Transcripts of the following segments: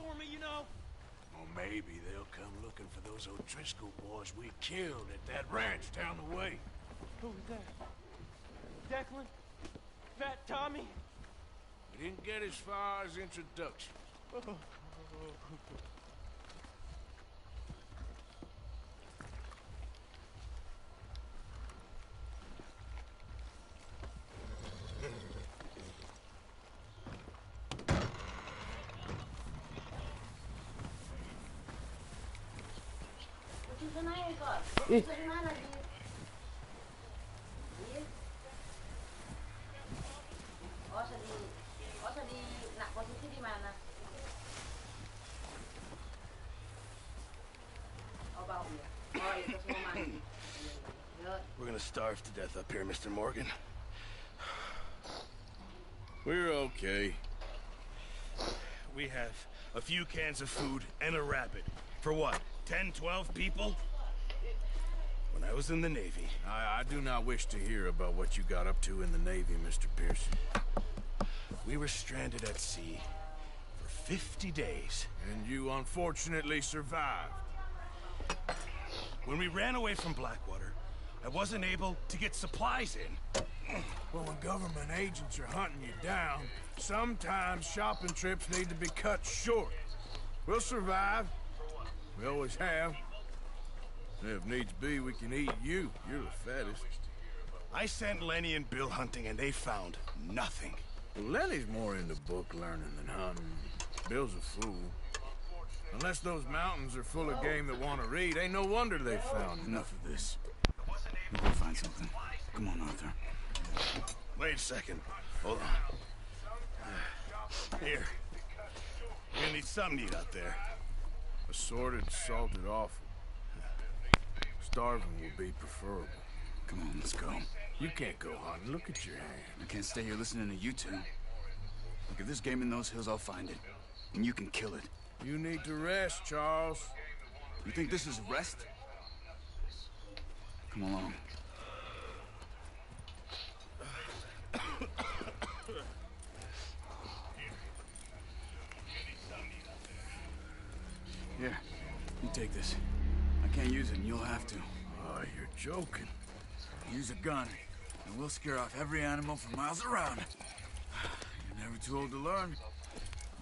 for me, you know? Or maybe they'll come looking for those O'Driscoll boys we killed at that ranch down the way. Who was that? Declan? Fat Tommy? We didn't get as far as introduction. Nak posisi di mana? Oh, bawah ya. Oh, itu semua mati. We're gonna starve to death up here, Mr. Morgan. We're okay. We have a few cans of food and a rabbit. For what, 10, 12 people? When I was in the Navy... I do not wish to hear about what you got up to in the Navy, Mr. Pearson. We were stranded at sea for 50 days. And you unfortunately survived. When we ran away from Blackwater, I wasn't able to get supplies in. Well, when government agents are hunting you down, sometimes shopping trips need to be cut short. We'll survive. We always have. And if needs be, we can eat you. You're the fattest. I sent Lenny and Bill hunting, and they found nothing. Well, Lenny's more into book learning than hunting. Bill's a fool. Unless those mountains are full of game that want to read, ain't no wonder they found enough of this. We'll go find something. Come on, Arthur. Wait a second. Hold on. Here. You're gonna need something to eat out there. Assorted, salted offal. Starving will be preferable. Come on, let's go. You can't go hunting. Look at your hand. I can't stay here listening to you two. Look, if there's game in those hills, I'll find it. And you can kill it. You need to rest, Charles. You think this is rest? Come along. Here, you take this. I can't use it, and you'll have to. Oh, you're joking. Use a gun, and we'll scare off every animal for miles around. You're never too old to learn,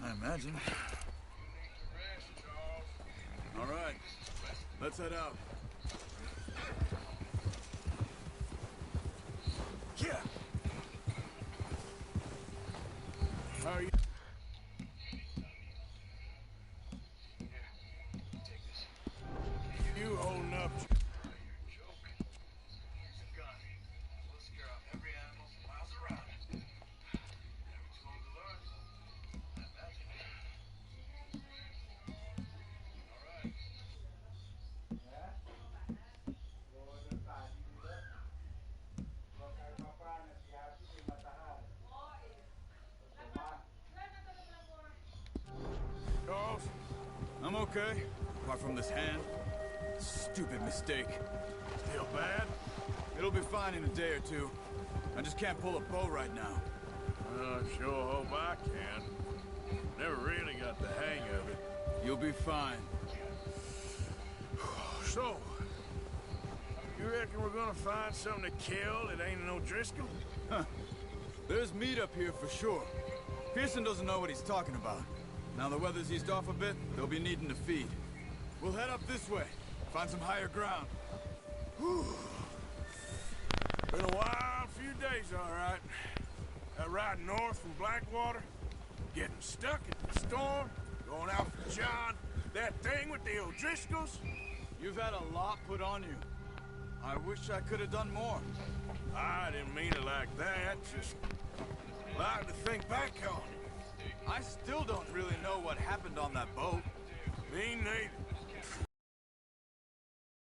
I imagine. All right, let's head out. Yeah. How are you? You holding up? Charles? I'm okay, apart from this hand. Stupid mistake. Still bad? It'll be fine in a day or two. I just can't pull a bow right now. I sure hope I can. Never really got the hang of it. You'll be fine. So, you reckon we're gonna find something to kill that ain't an O'Driscoll? Huh. There's meat up here for sure. Pearson doesn't know what he's talking about. Now the weather's eased off a bit, they'll be needing to feed. We'll head up this way, find some higher ground. Whew. Been a wild few days, all right. That ride north from Blackwater, getting stuck in the storm, going out for John, that thing with the O'Driscolls. You've had a lot put on you. I wish I could have done more. I didn't mean it like that, just like to think back on it. I still don't really know what happened on that boat. Me neither.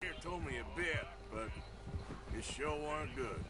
Here told me a bit, but it sure weren't good.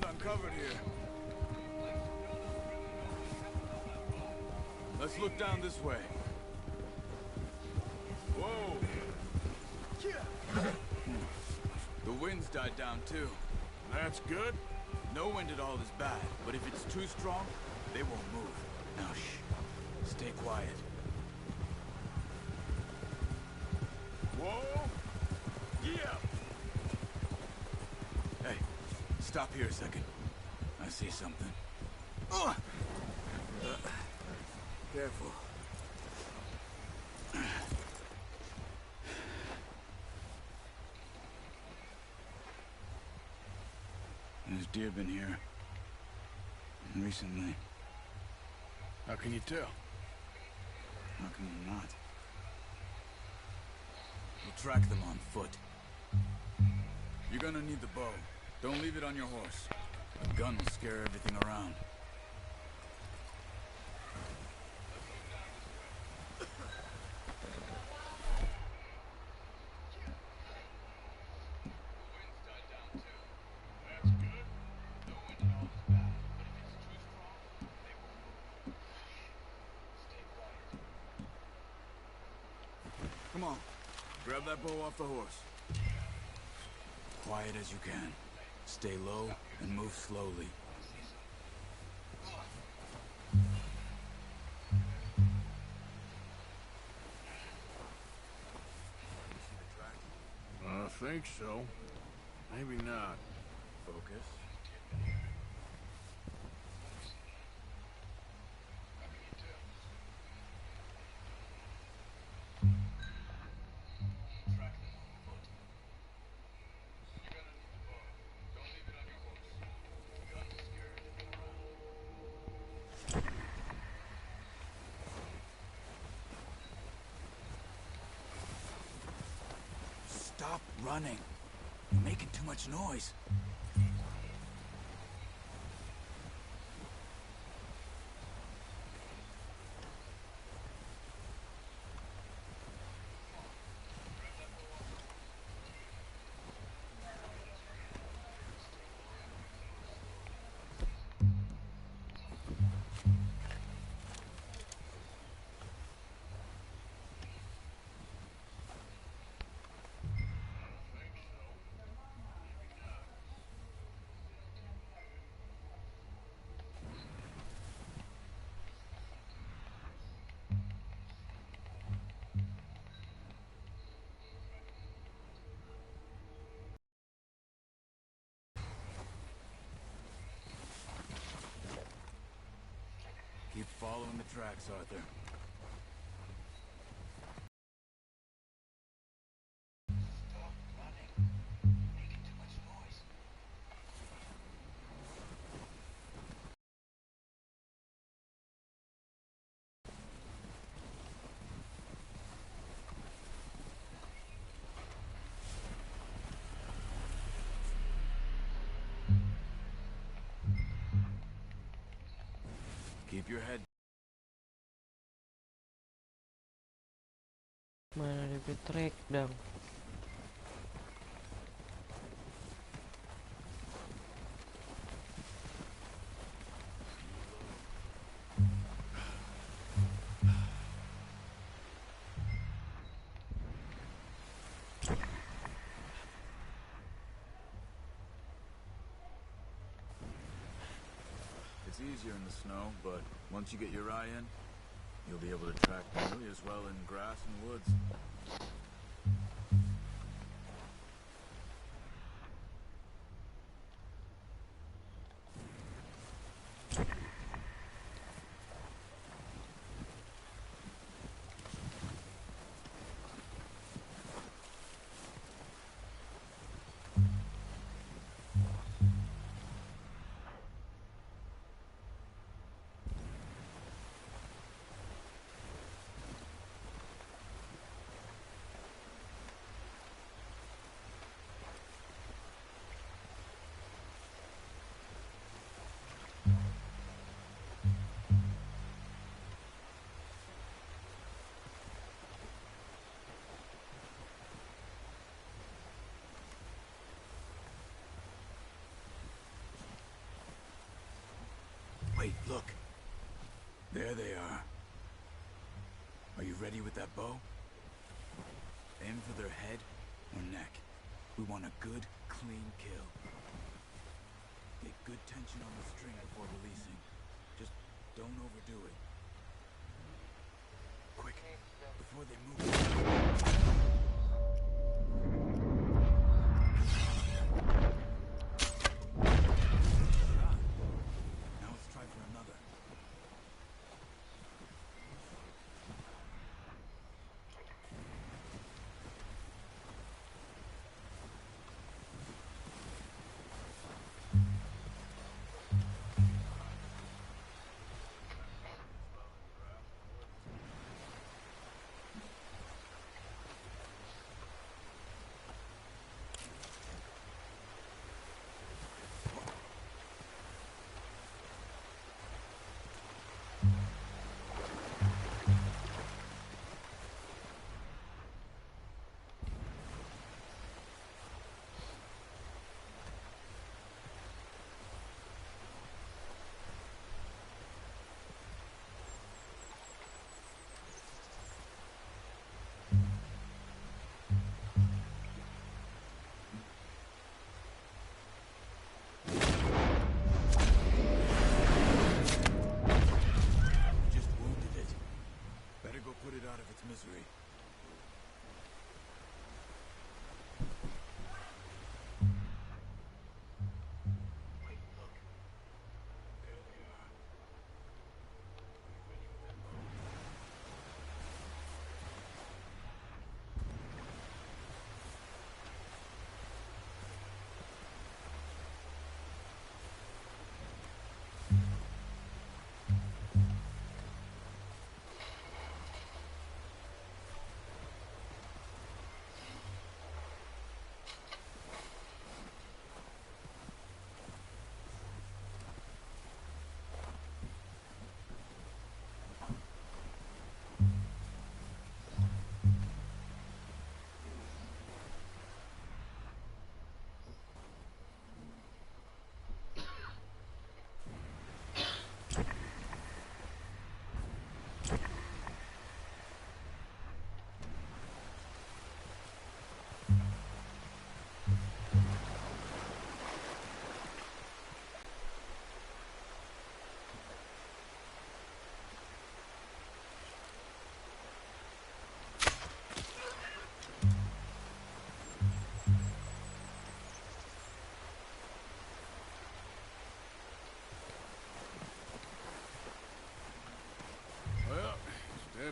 ground uncovered here. Let's look down this way. Whoa! The wind's died down too. That's good. No wind at all is bad, but if it's too strong, they won't move. Now shh. Stay quiet. Whoa! Yeah! Hey, stop here a second. I see something. Careful. There's deer been here. Recently. How can you tell? How can you not? We'll track them on foot. You're gonna need the bow. Don't leave it on your horse. A gun will scare everything around. Come on. Grab that bow off the horse. Quiet as you can. Stay low and move slowly. I think so. Maybe not. Focus. Stop running. You're making too much noise. Keep following the tracks, Arthur. Stop running. Making too much noise. Keep your head. Mana ada track dong. It's easier in the snow, but once you get your eye in, you'll be able to track nearly as well in grass and woods. Wait, look. There they are. Are you ready with that bow? Aim for their head or neck. We want a good, clean kill. Get good tension on the string before releasing. Just don't overdo it. Quick, before they move. Now let's try for another. Misery. Wait, look. There they are. Are you ready with that bow?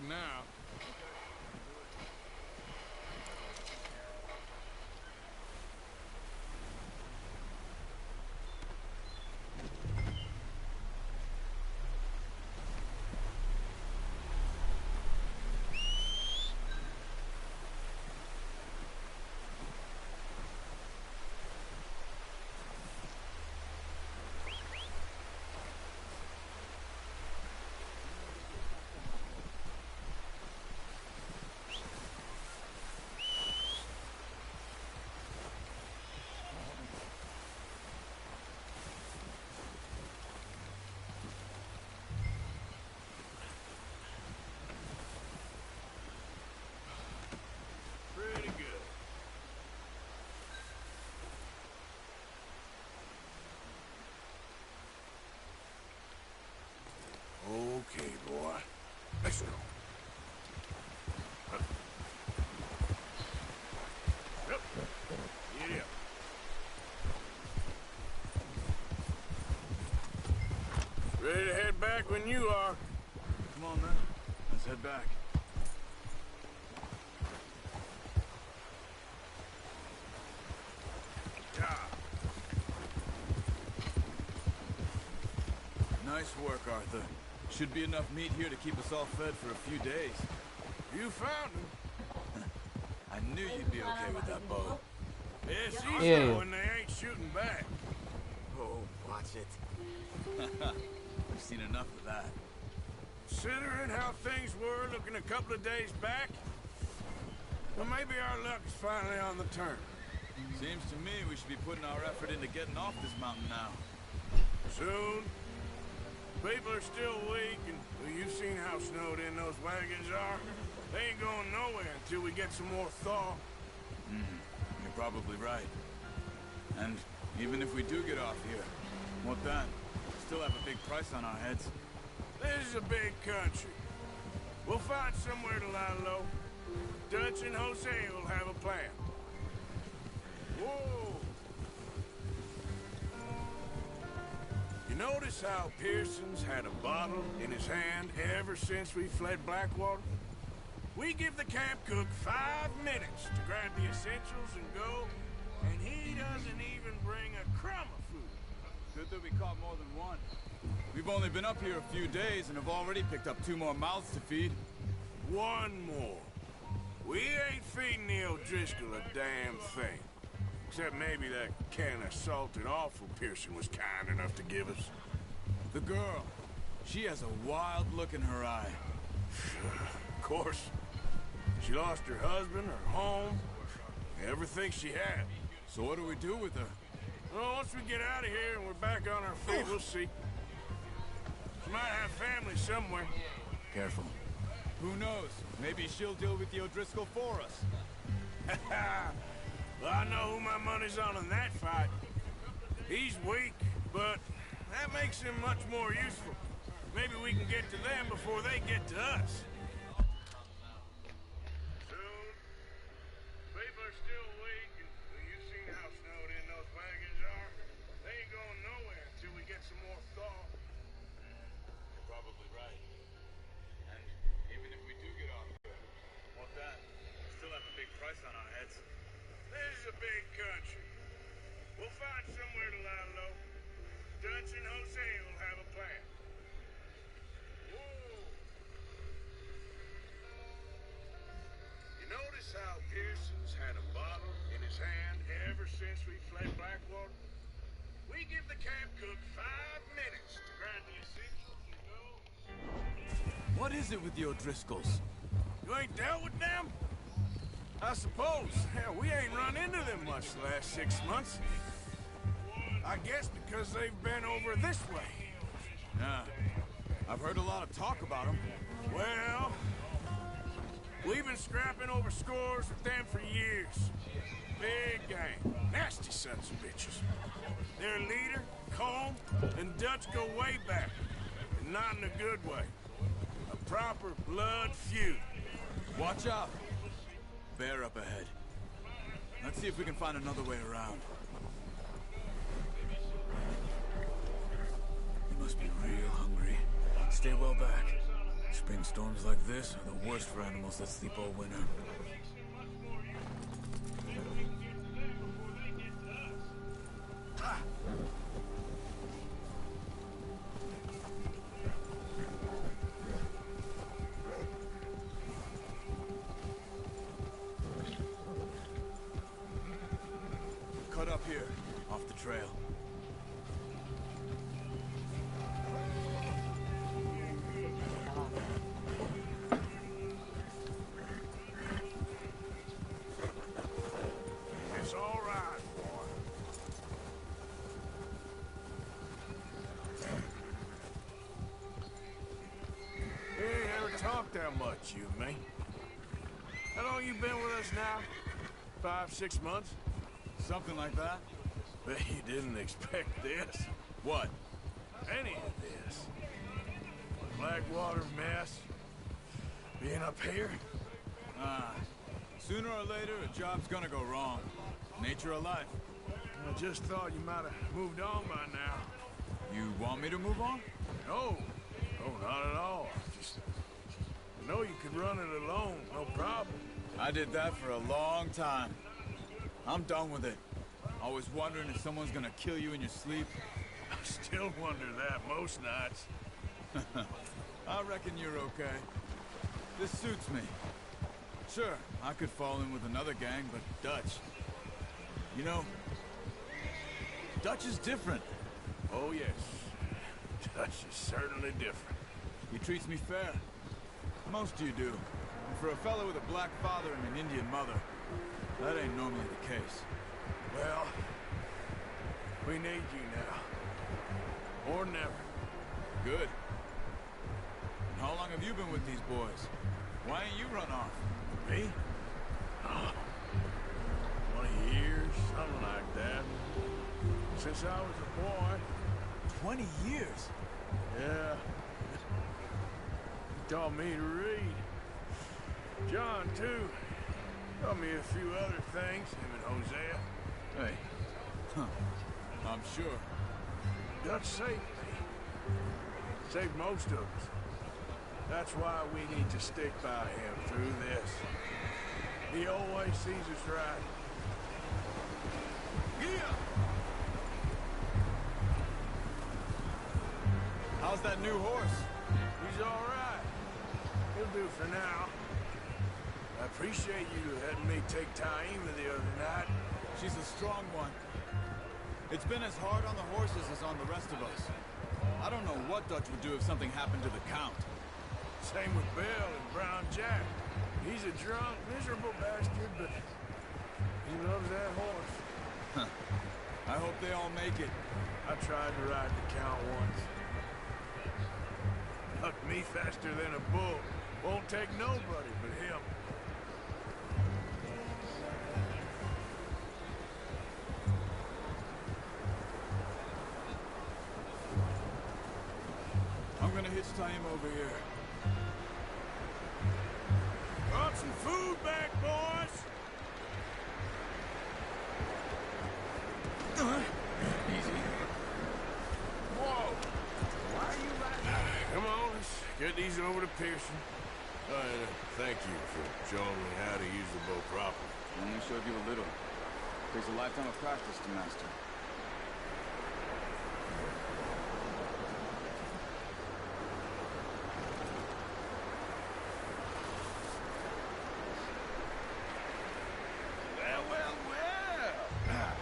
Now. Okay, boy. Let's go. Yep. Get up. Ready to head back when you are. Come on, then. Let's head back. Nice work, Arthur. Should be enough meat here to keep us all fed for a few days. You found him. I knew you'd be okay with that bow. Yeah, Yeah. when they ain't shooting back. Oh, watch it. I've seen enough of that. Considering how things were looking a couple of days back, well, maybe our luck is finally on the turn. Seems to me we should be putting our effort into getting off this mountain now. Soon. People are still weak, and well, you've seen how snowed in those wagons are. They ain't going nowhere until we get some more thaw. You're probably right. And even if we do get off here, what then? Still have a big price on our heads. This is a big country. We'll find somewhere to lie low. Dutch and Jose will have a plan. Whoa! You notice how Pearson's had a bottle in his hand ever since we fled Blackwater? We give the camp cook 5 minutes to grab the essentials and go, and he doesn't even bring a crumb of food. Good that we caught more than one. We've only been up here a few days and have already picked up 2 more mouths to feed. 1 more. We ain't feeding the O'Driscoll a damn thing. Except maybe that can of salted offal Pearson was kind enough to give us. The girl. She has a wild look in her eye. Of course. She lost her husband, her home, everything she had. So what do we do with her? Well, once we get out of here and we're back on our feet, we'll see. She might have family somewhere. Careful. Who knows? Maybe she'll deal with the O'Driscoll for us. Well, I know who my money's on in that fight. He's weak, but that makes him much more useful. Maybe we can get to them before they get to us. Soon. People are still weak, and you've seen how snowed in those wagons are. They ain't going nowhere until we get some more thaw. You're probably right. And even if we do get off here, what then? Still have a big price on our heads. This is a big country. We'll find somewhere to lie low. Dutch and Jose will have a plan. Whoa! You notice how Pearson's had a bottle in his hand ever since we fled Blackwater? We give the camp cook 5 minutes to grab the essentials and go. What is it with the O'Driscolls? You ain't dealt with them? I suppose. Hell, we ain't run into them much the last 6 months. I guess because they've been over this way. Yeah. I've heard a lot of talk about them. Well, we've been scrapping over scores with them for years. Big gang. Nasty sons of bitches. Their leader, Colm, and Dutch go way back. And not in a good way. A proper blood feud. Watch out. Bear up ahead. Let's see if we can find another way around. You must be real hungry. Stay well back. Spring storms like this are the worst for animals that sleep all winter. Cut up here, off the trail. It's all right, boy. We ain't ever talked that much, you and me. How long you been with us now? 5, 6 months? Something like that? Bet you didn't expect this. What? Any of this. Blackwater mess. Being up here? Sooner or later, a job's gonna go wrong. Nature of life. I just thought you might have moved on by now. You want me to move on? No. No, not at all. Just... I know you could run it alone, no problem. I did that for a long time. I'm done with it. Always wondering if someone's gonna kill you in your sleep. I still wonder that most nights. I reckon you're okay. This suits me. Sure, I could fall in with another gang, but Dutch... You know, Dutch is different. Oh, yes. Dutch is certainly different. He treats me fair. Most of you do. And for a fellow with a black father and an Indian mother, that ain't normally the case. Well, we need you now. Or never. Good. And how long have you been with these boys? Why ain't you run off? Me? Oh, 20 years, something like that. Since I was a boy. 20 years? Yeah. He taught me to read. John, too. Taught me a few other things, him and Hosea. Hey. Huh. I'm sure. Dutch saved me. Saved most of us. That's why we need to stick by him through this. He always sees us right. Yeah. How's that new horse? He's all right. He'll do for now. I appreciate you letting me take Taima the other night. She's a strong one. It's been as hard on the horses as on the rest of us. I don't know what Dutch would do if something happened to the Count. Same with Bill and Brown Jack. He's a drunk, miserable bastard, but he loves that horse. Huh. I hope they all make it. I tried to ride the Count once. Hucked me faster than a bull. Won't take nobody but him. I'm gonna hitch time over here. Brought some food back, boys! Easy. Whoa! Why are you like... Come on, let's get these over to Pearson. Thank you for showing me how to use the bow properly. I only showed you a little. Takes a lifetime of practice to master. Well.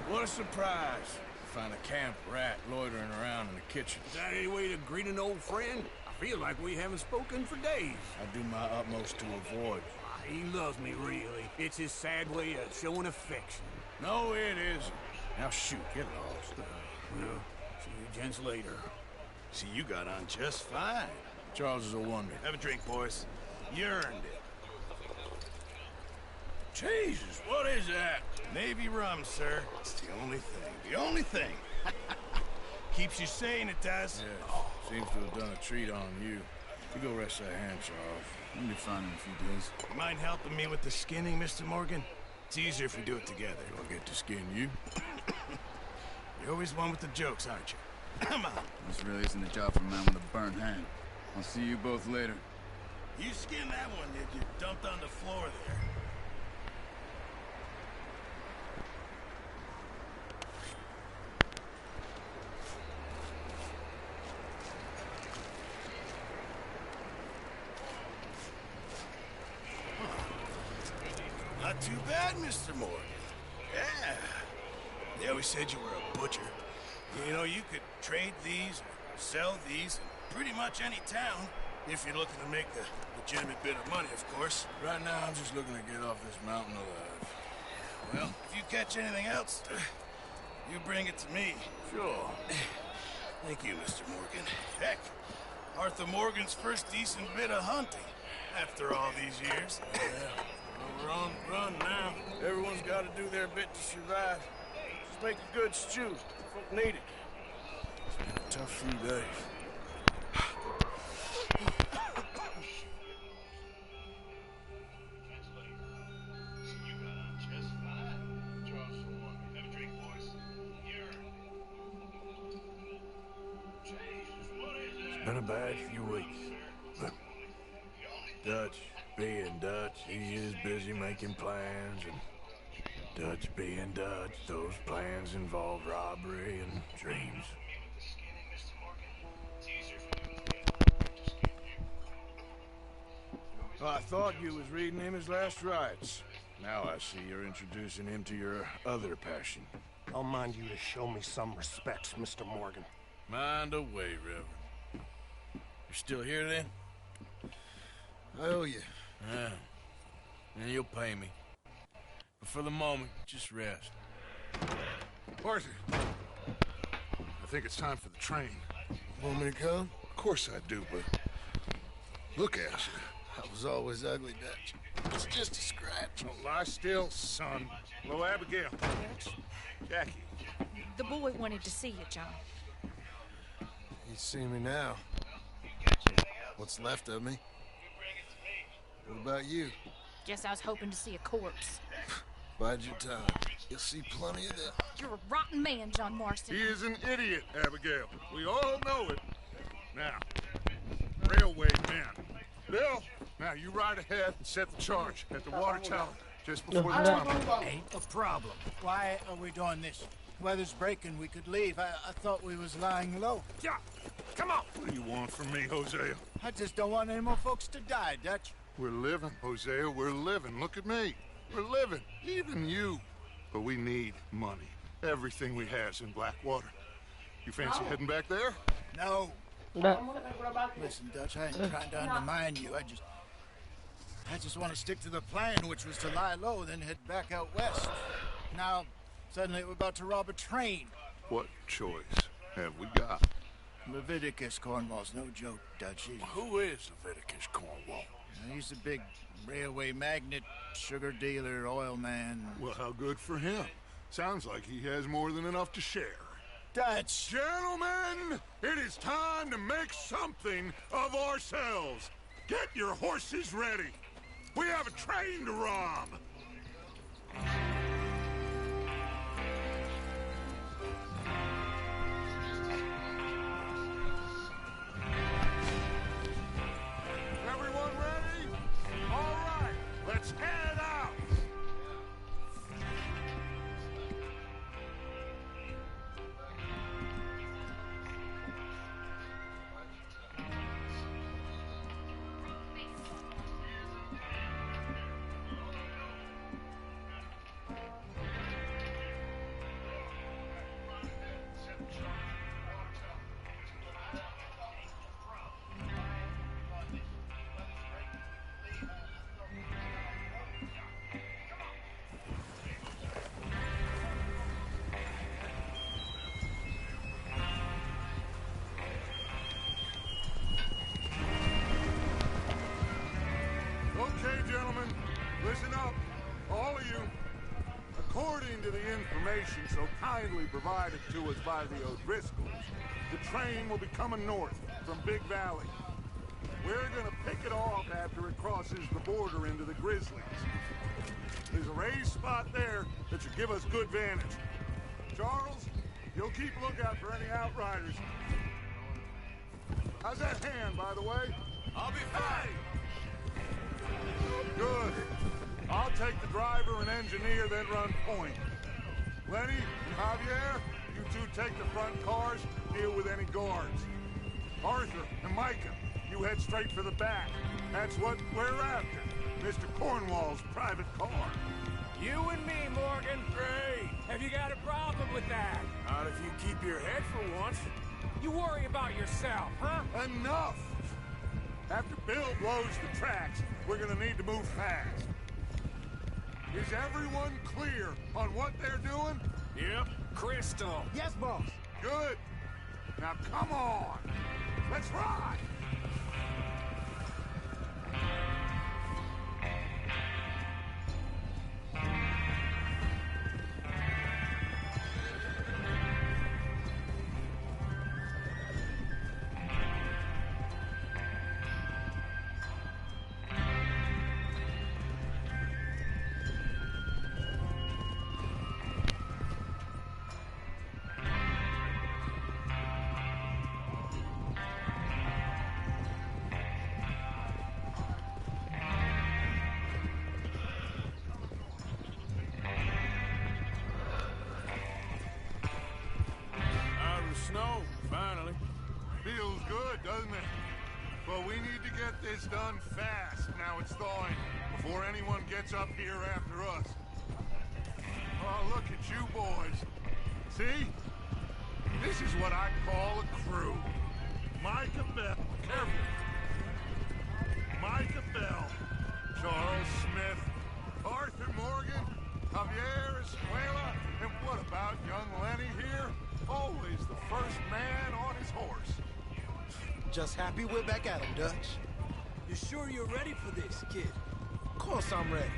What a surprise. Find a camp rat loitering around in the kitchen. Is that any way to greet an old friend? I feel like we haven't spoken for days. I do my utmost to avoid. He loves me, really. It's his sad way of showing affection. No, it isn't. Now shoot, get lost. Well, see you gents later. See, you got on just fine. Charles is a wonder. Have a drink, boys. You earned it. Jesus, what is that? Navy rum, sir. It's the only thing. The only thing. Keeps you sane, it does. Yes, seems to have done a treat on you. You go rest that hand, Charles. You'll be fine in a few days. You mind helping me with the skinning, Mr. Morgan? It's easier if we do it together. I'll get to skin you. You're always one with the jokes, aren't you? Come on. This really isn't a job for a man with a burnt hand. I'll see you both later. You skinned that one, did you? Dumped on the floor there. Not too bad, Mr. Morgan. Yeah. They always said you were a butcher. You know, you could trade these or sell these in pretty much any town if you're looking to make a legitimate bit of money, of course. Right now, I'm just looking to get off this mountain alive. Well, if you catch anything else, you bring it to me. Sure. Thank you, Mr. Morgan. Heck, Arthur Morgan's first decent bit of hunting after all these years. Yeah. We're on the run now. Everyone's got to do their bit to survive. Just make a good stew. Folk need it. It's been a tough few days. It's been a bad few weeks. But Dutch being Dutch, he is busy making plans, and Dutch being Dutch, those plans involve robbery and dreams. Well, I thought you was reading him his last rites. Now I see you're introducing him to your other passion. I'll mind you to show me some respects, Mr. Morgan. Mind away, Reverend. You're still here, then? I owe you. Yeah. And you'll pay me. But for the moment, just rest. Horses! I think it's time for the train. Want me to come? Of course I do, but look at you. I was always ugly, Dutch. It's just a scratch. Don't lie still, son. Hello, Abigail. Jackie. The boy wanted to see you, John. You see me now. What's left of me? What about you? Guess I was hoping to see a corpse. Bide your time. You'll see plenty of that. You're a rotten man, John Marston. He is an idiot, Abigail. We all know it. Now, railway men. Bill, now you ride ahead and set the charge at the water tower just before the tunnel. Ain't a problem. Why are we doing this? Weather's breaking. We could leave. I thought we was lying low. Yeah, come on. What do you want from me, Hosea? I just don't want any more folks to die, Dutch. We're living, Hosea. We're living. Look at me. We're living. Even you. But we need money. Everything we has in Blackwater. You fancy heading back there? No. Udah. Listen, Dutch, I ain't trying to undermine you. I just want to stick to the plan, which was to lie low, then head back out west. Now, suddenly we're about to rob a train. What choice have we got? Leviticus Cornwall's no joke, Dutch. Who is Leviticus Cornwall? He's a big railway magnate, sugar dealer, oil man. Well, how good for him. Sounds like he has more than enough to share. Dutch! Gentlemen, it is time to make something of ourselves. Get your horses ready. We have a train to rob. Everyone ready? All right, let's head out. Okay, gentlemen, listen up, all of you. According to the information so kindly provided to us by the O'Driscolls, the train will be coming north from Big Valley. We're gonna pick it off after it crosses the border into the Grizzlies. There's a raised spot there that should give us good vantage. Charles, you'll keep lookout for any outriders. How's that hand, by the way? I'll be fine. Good. I'll take the driver and engineer, then run point. Lenny and Javier, you two take the front cars, deal with any guards. Arthur and Micah, you head straight for the back. That's what we're after. Mr. Cornwall's private car. You and me, Morgan. Great. Have you got a problem with that? Not if you keep your head for once. You worry about yourself, huh? Enough! After Bill blows the tracks, we're gonna need to move fast. Is everyone clear on what they're doing? Yep. Crystal. Yes, boss. Good. Now come on. Let's ride. Out of the snow, finally. Feels good, doesn't it? But we need to get this done fast. Now it's thawing, before anyone gets up here after us. Oh, look at you boys. See? This is what I call a crew. Micah Bell. Careful. Micah Bell. Charles Smith. Arthur Morgan. Javier Escuela. And what about young Lenny here? Always the first man on his horse. Just happy we're back at him, Dutch. You sure you're ready for this, kid? Of course I'm ready.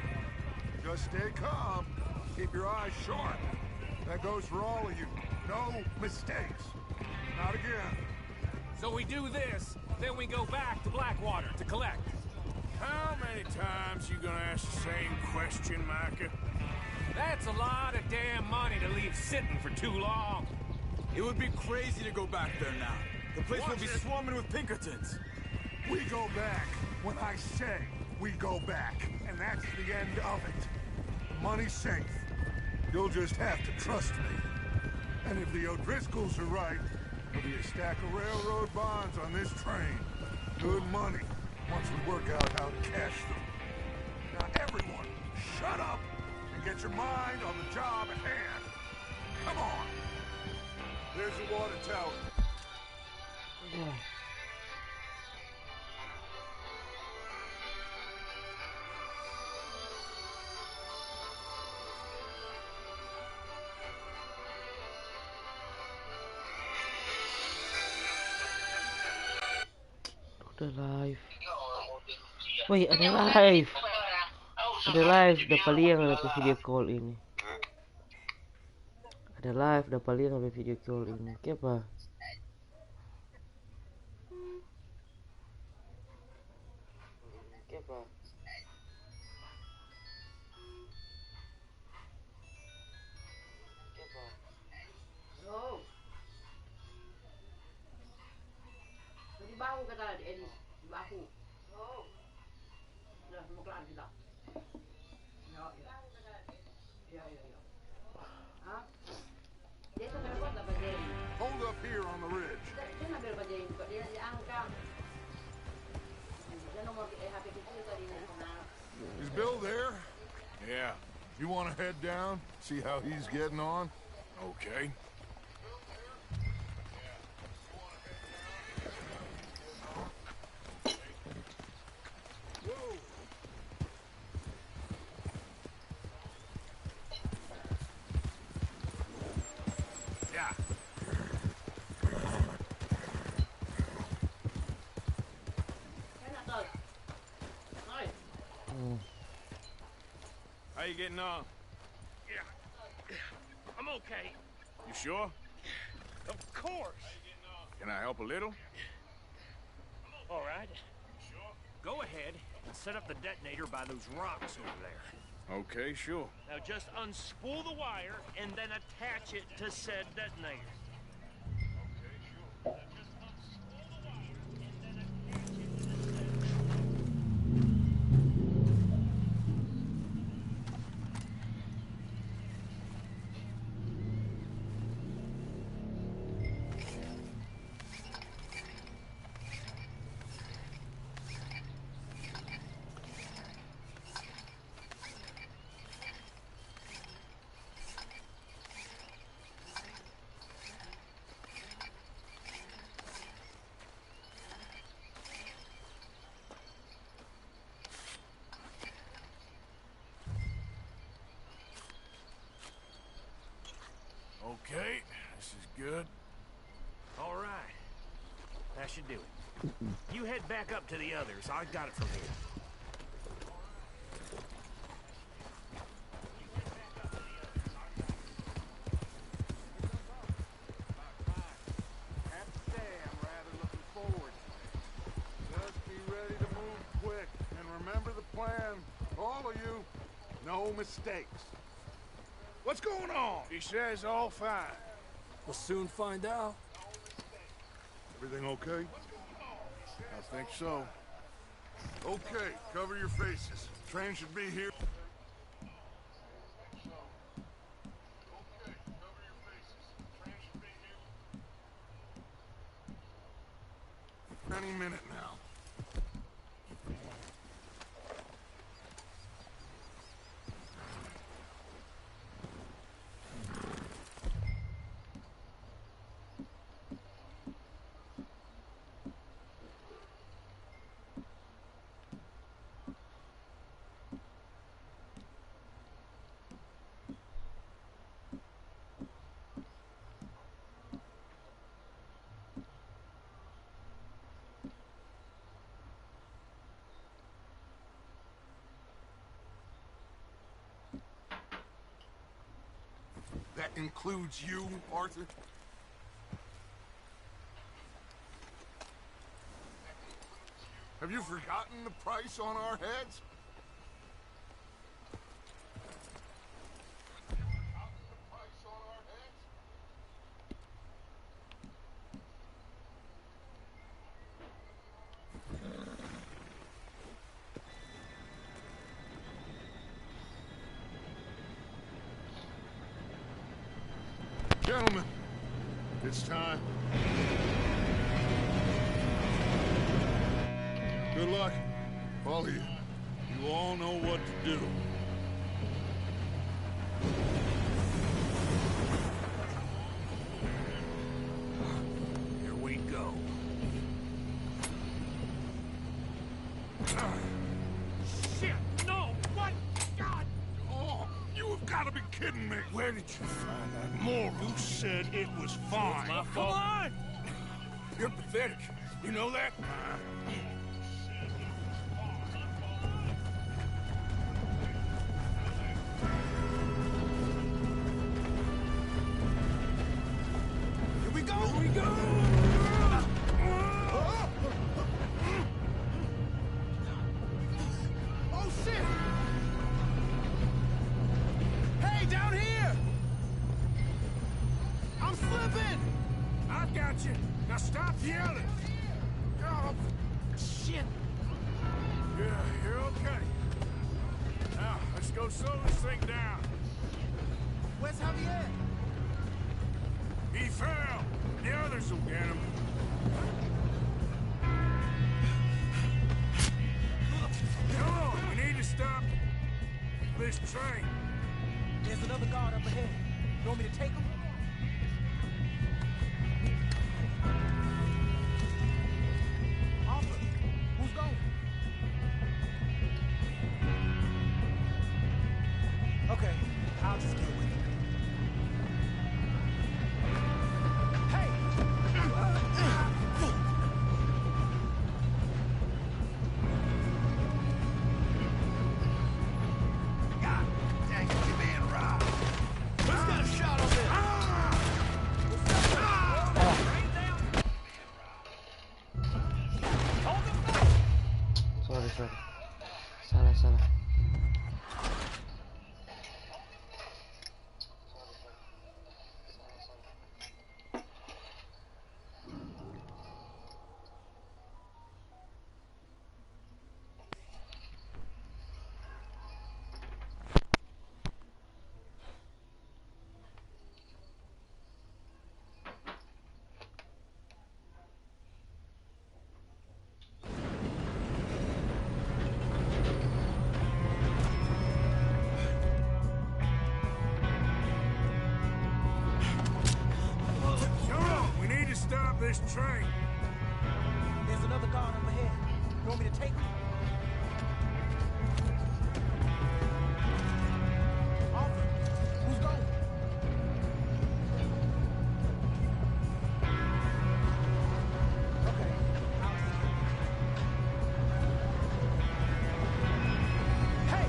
Just stay calm. Keep your eyes sharp. That goes for all of you. No mistakes. Not again. So we do this, then we go back to Blackwater to collect. How many times you gonna ask the same question, Micah? That's a lot of damn money to leave sitting for too long. It would be crazy to go back there now. The place will Watch be it. swarming with Pinkertons. We go back when I say we go back, and that's the end of it. The money's safe. You'll just have to trust me. And if the O'Driscolls are right, there'll be a stack of railroad bonds on this train. Good money, once we work out how to cash them. Now everyone, shut up and get your mind on the job at hand. Come on. There's the water tower. Udah live. Wih, ada live. Ada live, udah paling ada video call ini. Ada live, udah paling ada video call ini. Kayak apa? Kayak apa? Kayak apa? Halo. Di bahu kata Edis, di bahu. Oh. Sudah mau kelar kita. Ya, ya. Ya, ya, ya. Hah? Dia tuh telepon dapat dia. Hold up here on the ridge. Dia ngambil baju juga dia diangkat. Dia nomor HP kecil tadi nasional. Is Bill there? Yeah. You want to head down, see how he's getting on? Okay. Yeah. Enak tuh. Oi. How you getting on? Yeah. I'm okay. You sure? Of course. Can I help a little? All right. Go ahead and set up the detonator by those rocks over there. Okay, sure. Now just unspool the wire and then attach it to said detonator. Okay, this is good. All right. That should do it. You head back up to the others. I got it from here. I have to say, I'm rather looking forward to it. Just be ready to move quick, and remember the plan. All of you, no mistakes. What's going on? He says all fine. We'll soon find out. Everything okay? I think so. Okay, cover your faces. Train should be here. Any minute now. That includes you, Arthur? Have you forgotten the price on our heads? Gentlemen, it's time. Good luck, all of you. You all know what to do. Here we go. Shit! No! What? God! Oh, you have got to be kidding me. Where did you find that? Moral, you said it was fine. It's my fault. Come on! You're pathetic. You know that? Here we go! Here we go! Oh, shit! Hey, down here! I'm slipping! I've got you. Now stop yelling. Oh, shit. Yeah, you're okay. Now, let's go slow this thing down. Where's Javier? He fell. The others will get him. Come on, we need to stop this train. There's another guard up ahead. You want me to take him? Arthur, who's going? Okay, I'll just deal with it. Hey! God dang it, you're being robbed. Who's got a shot on this? Sorry. Salah. This train. There's another guard up ahead. You want me to take him? Arthur, who's going? Okay, I'll see you. Hey!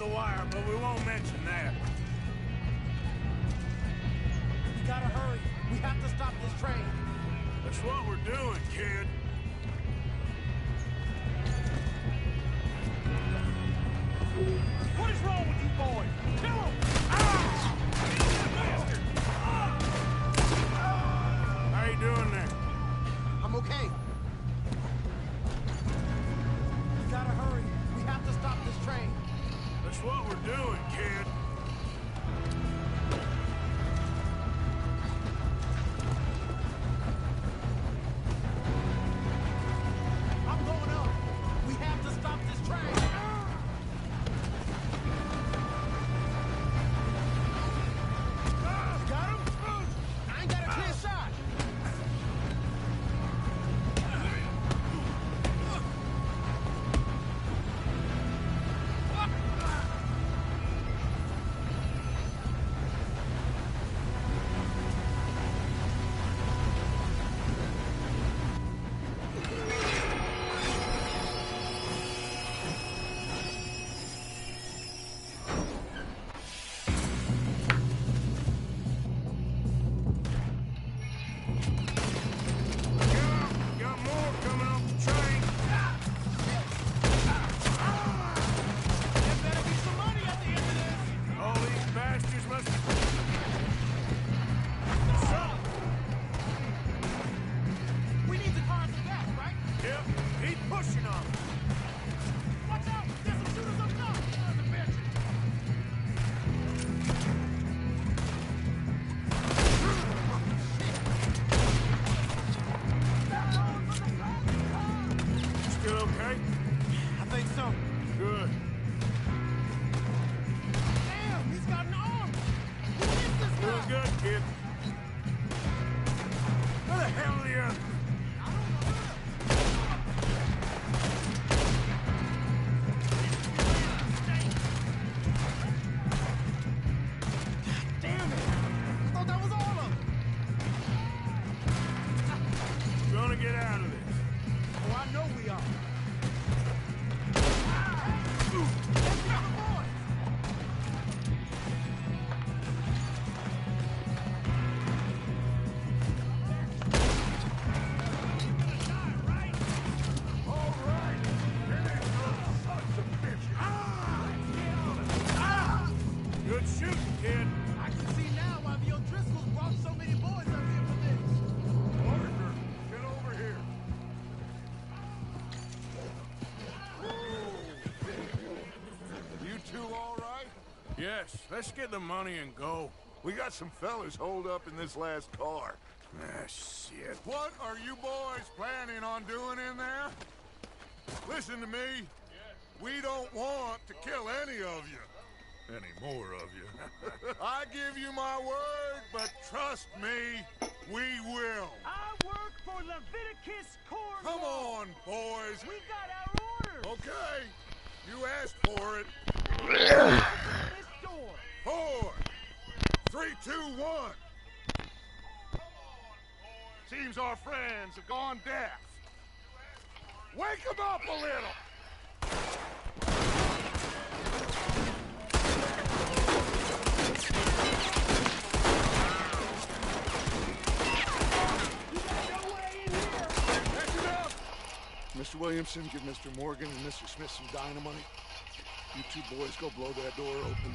the wire, but we won't mention that. We gotta hurry. We have to stop this train. That's what we're doing, kid. What is wrong with you boys? Kill him! How you doing there? I'm okay. We gotta hurry. We have to stop this train. kid. I can see now why the O'Driscolls brought so many boys up here for this. Parker, get over here. You two all right? Yes, let's get the money and go. We got some fellas holed up in this last car. Ah, shit. What are you boys planning on doing in there? Listen to me. We don't want to kill any of you. Any more of you. I give you my word, but trust me, we will. I work for Leviticus Corps. Come on, boys. We got our orders. Okay, you asked for it. Open this door. 4, 3, 2, 1. Seems our friends have gone deaf. Wake them up a little. Mr. Williamson, give Mr. Morgan and Mr. Smith some dynamite. You two boys go blow that door open.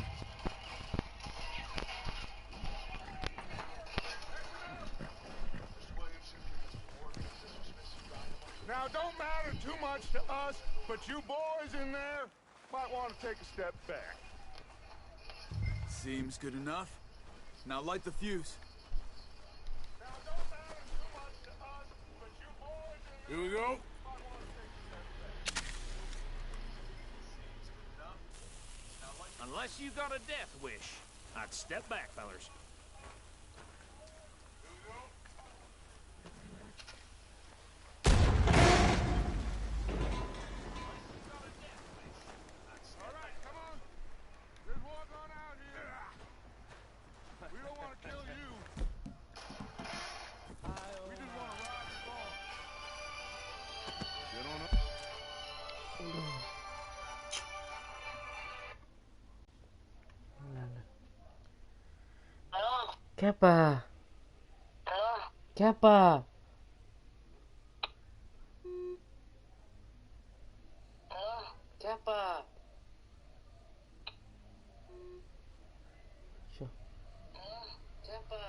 Now, don't matter too much to us, but you boys in there might want to take a step back. Seems good enough. Now light the fuse. Now, don't matter too much to us, but you boys in Here we go. Unless you got a death wish, I'd step back, fellers. All right, come on. Let's walk on out here. We don't want to kill you. We just want to ride the car. Get on up. Siapa? Halo, Siapa? halo, Siapa? Siapa? Siapa?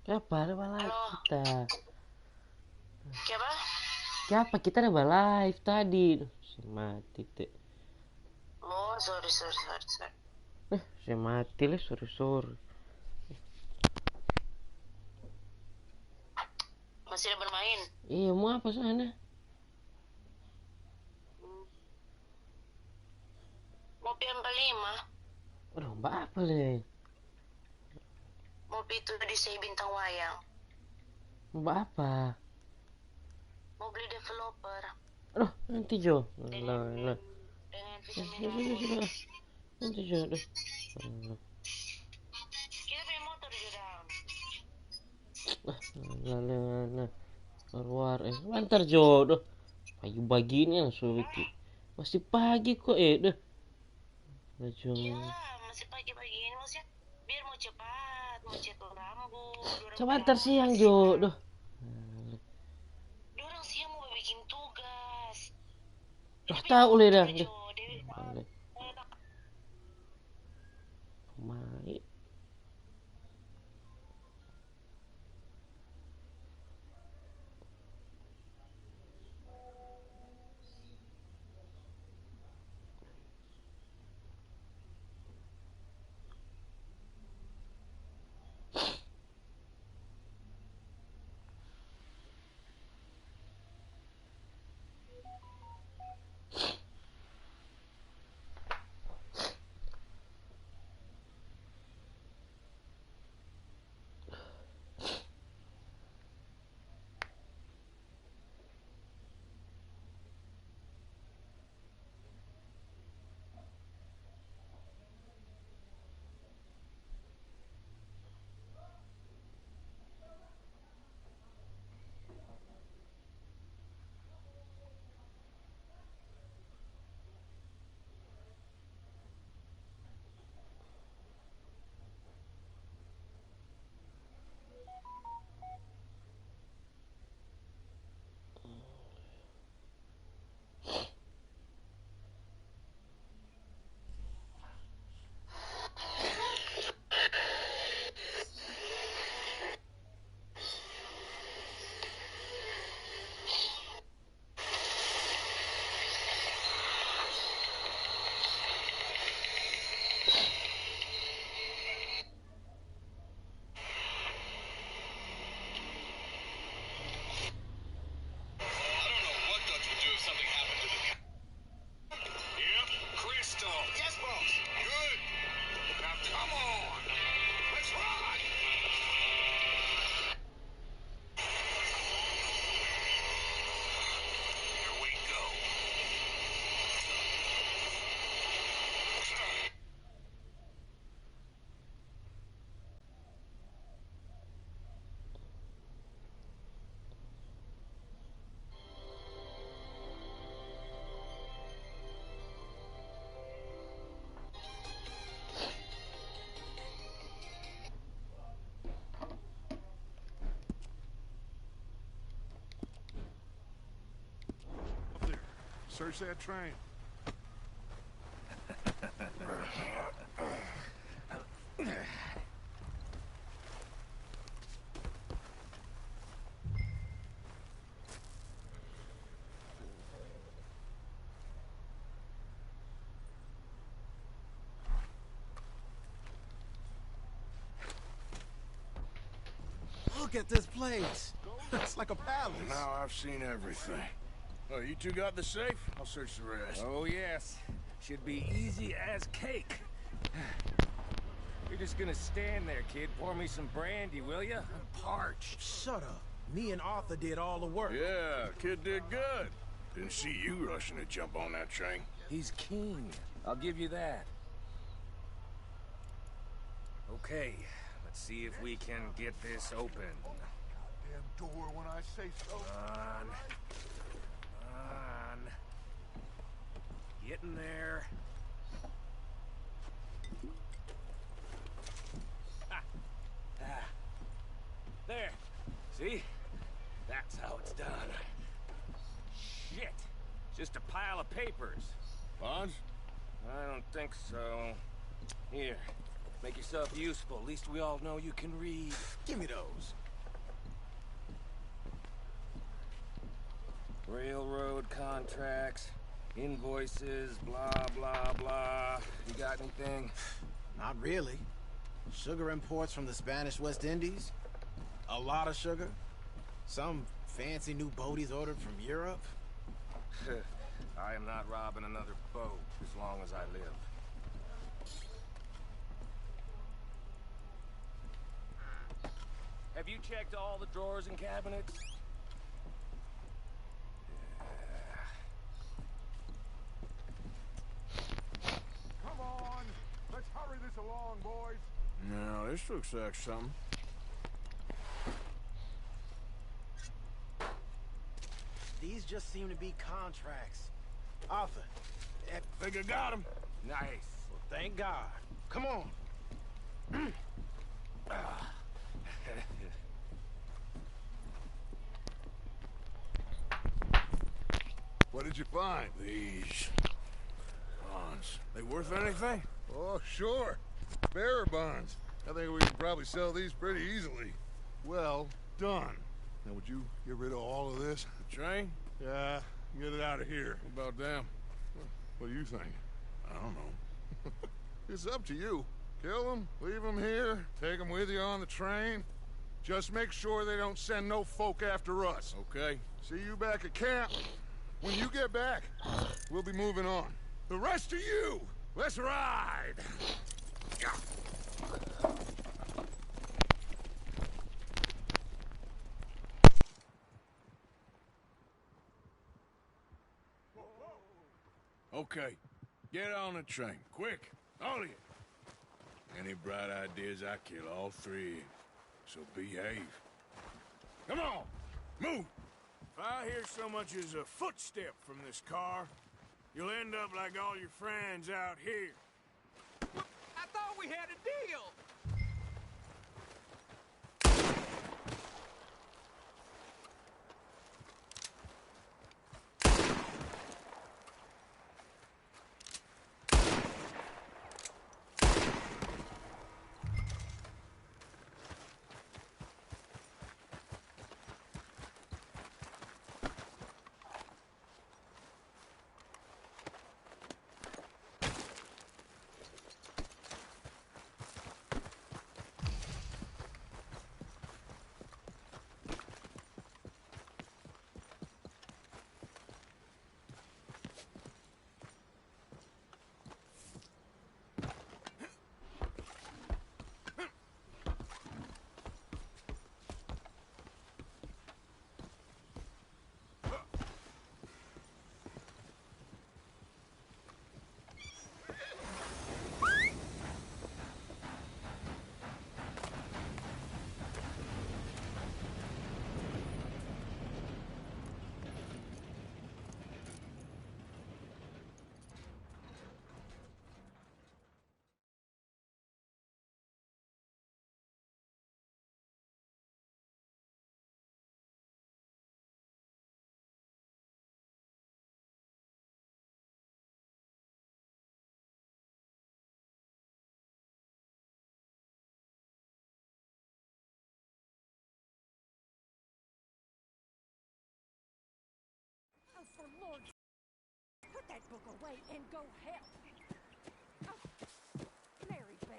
Siapa ada live kita? siapa? Siapa kita ada live tadi? Duh, saya mati tuh. Oh, sorry. Saya mati lah, sorry. Masih ada bermain? Iya, mau apa sana? Mopi MP5. Aduh, mbak apa nih? Mopi itu di bintang wayang. Mbak apa? Mau beli developer. Aduh, nanti Jo. Dengan bisa minum. Nanti Jo. Aduh. Kita punya motor juga. Nah. Keluar. Bentar Jo. Aduh. Pagi-pagi ini langsung bikin. Masih pagi kok, Duh. Jo. Iyalah, masih pagi-pagi ini maksudnya biar mau cepat, mau cat rambut. Coba ntar siang Jo. Duh. Dorang siang mau bikin tugas. Udah tahu leh dah. Mai. search that train. Look at this place. It's like a palace. Now I've seen everything. Oh, you two got the safe? I'll search the rest. Oh, yes. Should be easy as cake. You're just gonna stand there, kid. Pour me some brandy, will ya? I'm parched. Shut up. Me and Arthur did all the work. Yeah, kid did good. Didn't see you rushing to jump on that train. He's king. I'll give you that. Okay, let's see if we can get this open. Damn door when I say so. Come on. Get in there. There. See? That's how it's done. Shit. Just a pile of papers. Bonds? I don't think so. Here. Make yourself useful. At least we all know you can read. Give me those. Railroad contracts, invoices, blah, blah, blah. You got anything? Not really. Sugar imports from the Spanish West Indies. A lot of sugar. Some fancy new boat he's ordered from Europe. I am not robbing another boat as long as I live. Have you checked all the drawers and cabinets? Come on, let's hurry this along, boys. No, this looks like something. These just seem to be contracts. Arthur, Think I got him. Nice. well, thank God. Come on. What did you find? These bonds. They worth anything? Oh, sure. Bearer bonds. I think we can probably sell these pretty easily. Well done. Now, would you get rid of all of this? The train? Yeah, get it out of here. What about them? What do you think? I don't know. It's up to you. Kill them, leave them here, take them with you on the train. Just make sure they don't send no folk after us. Okay. See you back at camp. When you get back, we'll be moving on. The rest of you, let's ride! Okay. Get on the train. Quick. All of you. Any bright ideas, I kill all three of you. So behave. Come on! Move! If I hear so much as a footstep from this car, you'll end up like all your friends out here. I thought we had a deal! that book away and go help. Oh, Mary Beth.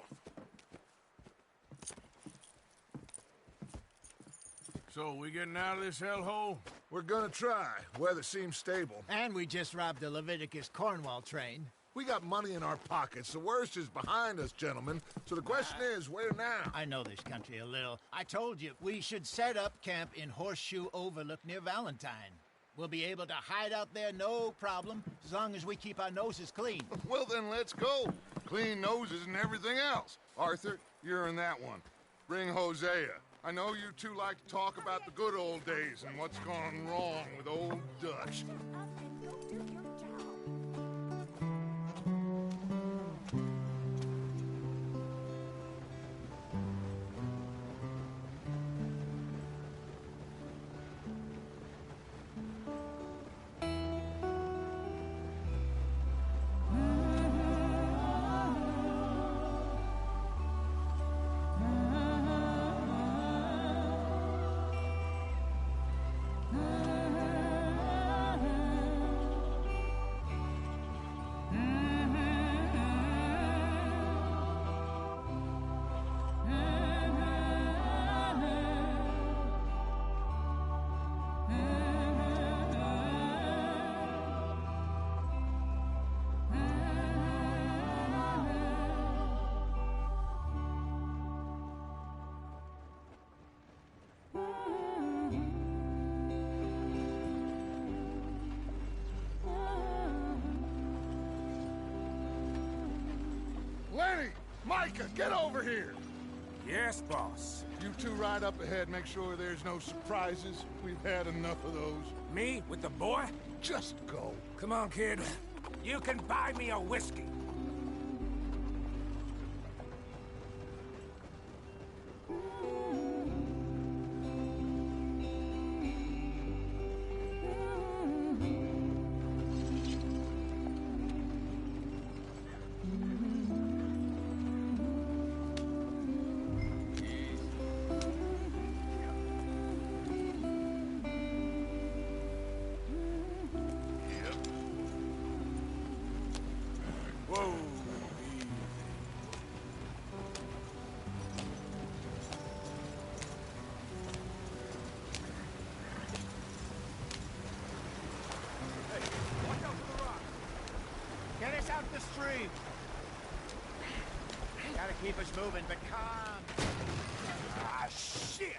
So, we getting out of this hellhole? We're gonna try. Weather seems stable. And we just robbed the Leviticus Cornwall train. We got money in our pockets. The worst is behind us, gentlemen. So the question is, where now? I know this country a little. I told you, we should set up camp in Horseshoe Overlook near Valentine. We'll be able to hide out there, no problem, as long as we keep our noses clean. Well, then let's go. Clean noses and everything else. Arthur, you're in that one. Bring Hosea. I know you two like to talk about the good old days and what's gone wrong with old Dutch. Lenny! Micah, get over here! Yes, boss. You two ride up ahead, make sure there's no surprises. We've had enough of those. Me with the boy? Just go. Come on, kid. You can buy me a whiskey. Whoa. Get us out the stream. Gotta keep us moving, but calm. Ah, shit!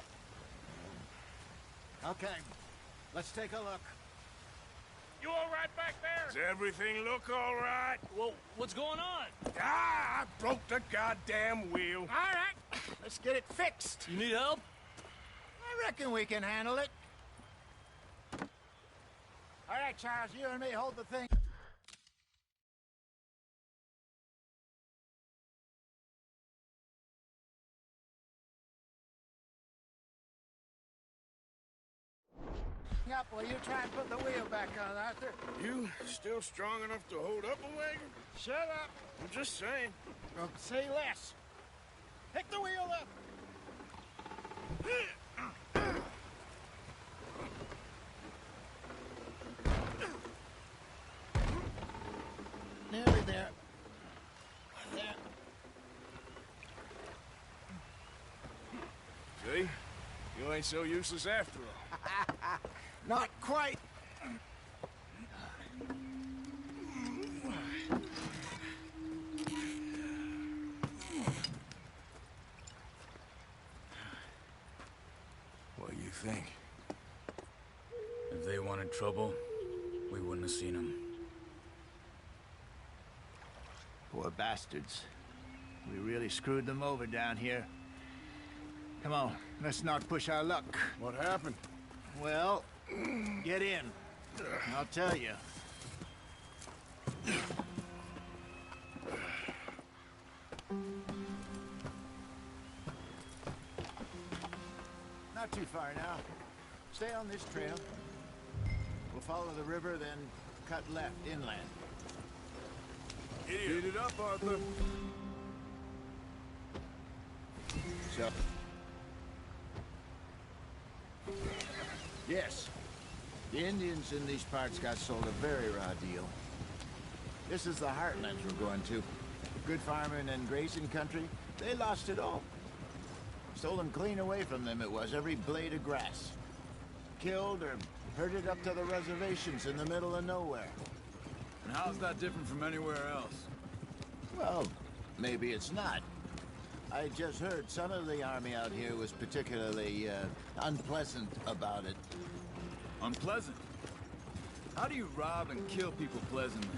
Okay, let's take a look. You all right back there? Does everything look all right? Well, what's going on? Ah, I broke the goddamn wheel. All right, let's get it fixed. You need help? I reckon we can handle it. All right, Charles, you and me hold the thing. Yep, well, you try and put the wheel back on, Arthur. You still strong enough to hold up a wagon? Shut up. I'm just saying. Don't say less. Pick the wheel up. Nearly there. There. See? You ain't so useless after all. Not quite. What do you think? If they wanted trouble, we wouldn't have seen them. Poor bastards. We really screwed them over down here. Come on, let's not push our luck. What happened? Well, get in. I'll tell you. Not too far now. Stay on this trail. We'll follow the river, then cut left inland. Beat it up, Arthur. So. Yes. The Indians in these parts got sold a very raw deal. This is the heartlands we're going to. Good farming and grazing country. They lost it all. Stolen clean away from them it was, every blade of grass. Killed or herded up to the reservations in the middle of nowhere. And how's that different from anywhere else? Well, maybe it's not. I just heard some of the army out here was particularly unpleasant about it. Unpleasant? How do you rob and kill people pleasantly?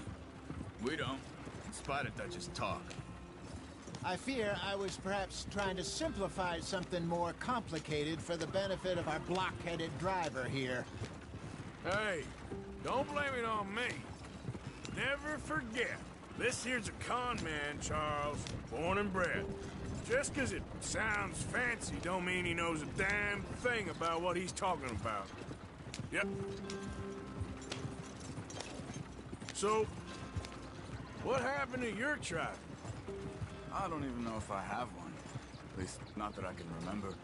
We don't, in spite of Dutch's talk. I fear I was perhaps trying to simplify something more complicated for the benefit of our block-headed driver here. Hey, don't blame it on me. Never forget, this here's a con man, Charles, born and bred. Just 'cause it sounds fancy don't mean he knows a damn thing about what he's talking about. Yep. So, what happened to your tribe? I don't even know if I have one. At least, not that I can remember.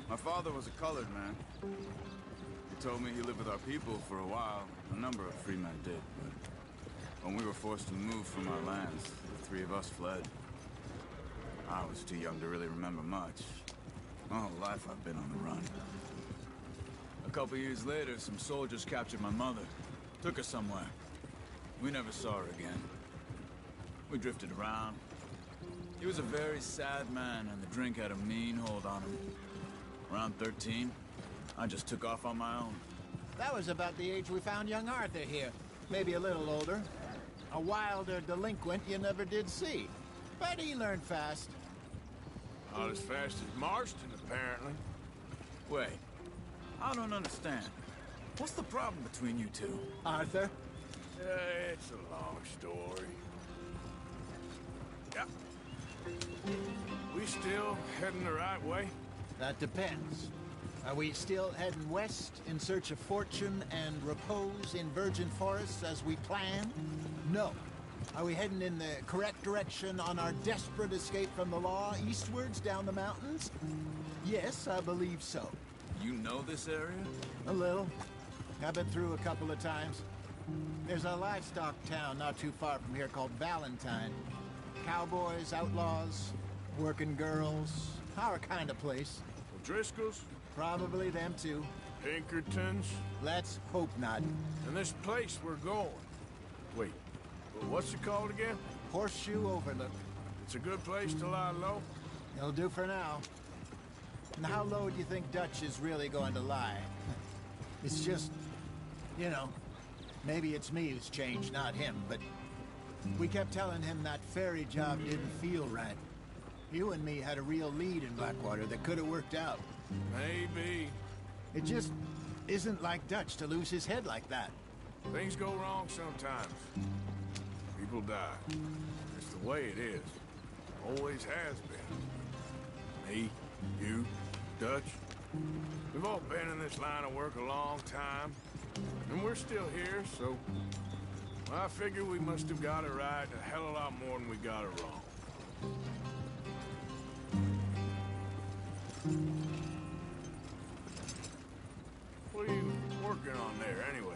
My father was a colored man. He told me he lived with our people for a while. A number of free men did, but when we were forced to move from our lands, the three of us fled. I was too young to really remember much. My whole life I've been on the run. A couple years later, some soldiers captured my mother. Took her somewhere. We never saw her again. We drifted around. He was a very sad man, and the drink had a mean hold on him. Around 13, I just took off on my own. That was about the age we found young Arthur here. Maybe a little older. A wilder delinquent you never did see. But he learned fast. Not as fast as Marston, apparently. Wait, I don't understand. What's the problem between you two? Arthur? It's a long story. Yeah. We still heading the right way? That depends. Are we still heading west in search of fortune and repose in virgin forests as we planned? No. Are we heading in the correct direction on our desperate escape from the law eastwards down the mountains? Yes, I believe so. You know this area? A little. I've been through a couple of times. There's a livestock town not too far from here called Valentine. Cowboys, outlaws, working girls, our kind of place. O'Driscoll's? Probably them too. Pinkertons? Let's hope not. And this place we're going. Wait, what's it called again? Horseshoe Overlook. It's a good place to lie low? It'll do for now. And how low do you think Dutch is really going to lie? It's just, you know, maybe it's me who's changed, not him, but we kept telling him that ferry job didn't feel right. You and me had a real lead in Blackwater that could have worked out. Maybe. It just isn't like Dutch to lose his head like that. Things go wrong sometimes. People die. It's the way it is. Always has been. Me, you, Dutch. We've all been in this line of work a long time. And we're still here, so I figure we must have got it right a hell of a lot more than we got it wrong. What are you working on there, anyway?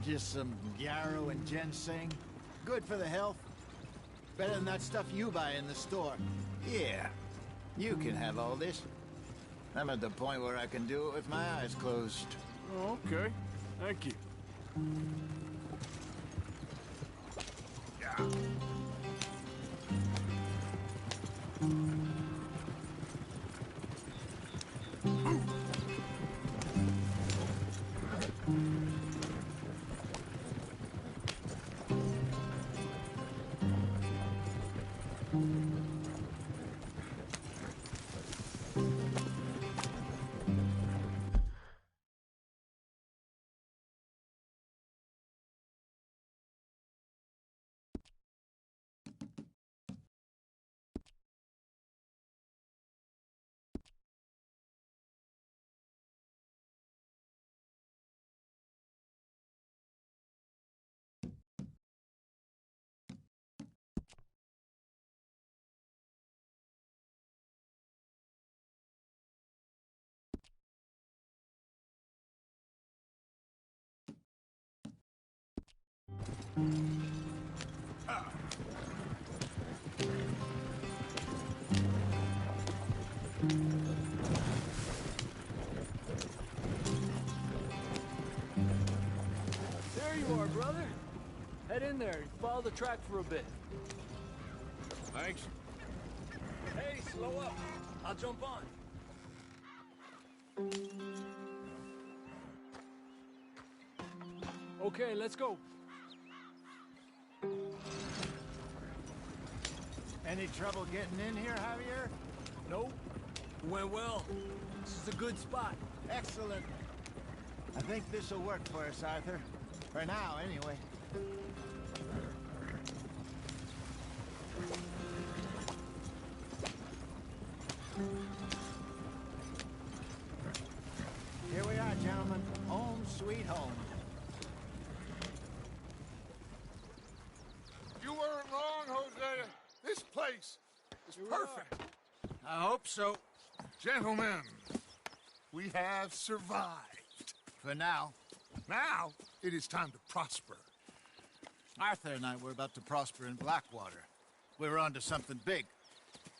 Just some yarrow and ginseng. Good for the health. Better than that stuff you buy in the store. Yeah, you can have all this. I'm at the point where I can do it with my eyes closed. Oh, okay. Thank you. Yeah. you are, brother. Head in there and follow the track for a bit. Thanks. Hey, slow up. I'll jump on. Okay, let's go. Any trouble getting in here, Javier? Nope. It went well. This is a good spot. Excellent. I think this'll work for us, Arthur. For now, anyway. Here we are, gentlemen. Home sweet home. You weren't wrong, Hosea. This place is perfect. I hope so. Gentlemen, we have survived. For now. Now, it is time to prosper. Arthur and I were about to prosper in Blackwater. We were onto something big.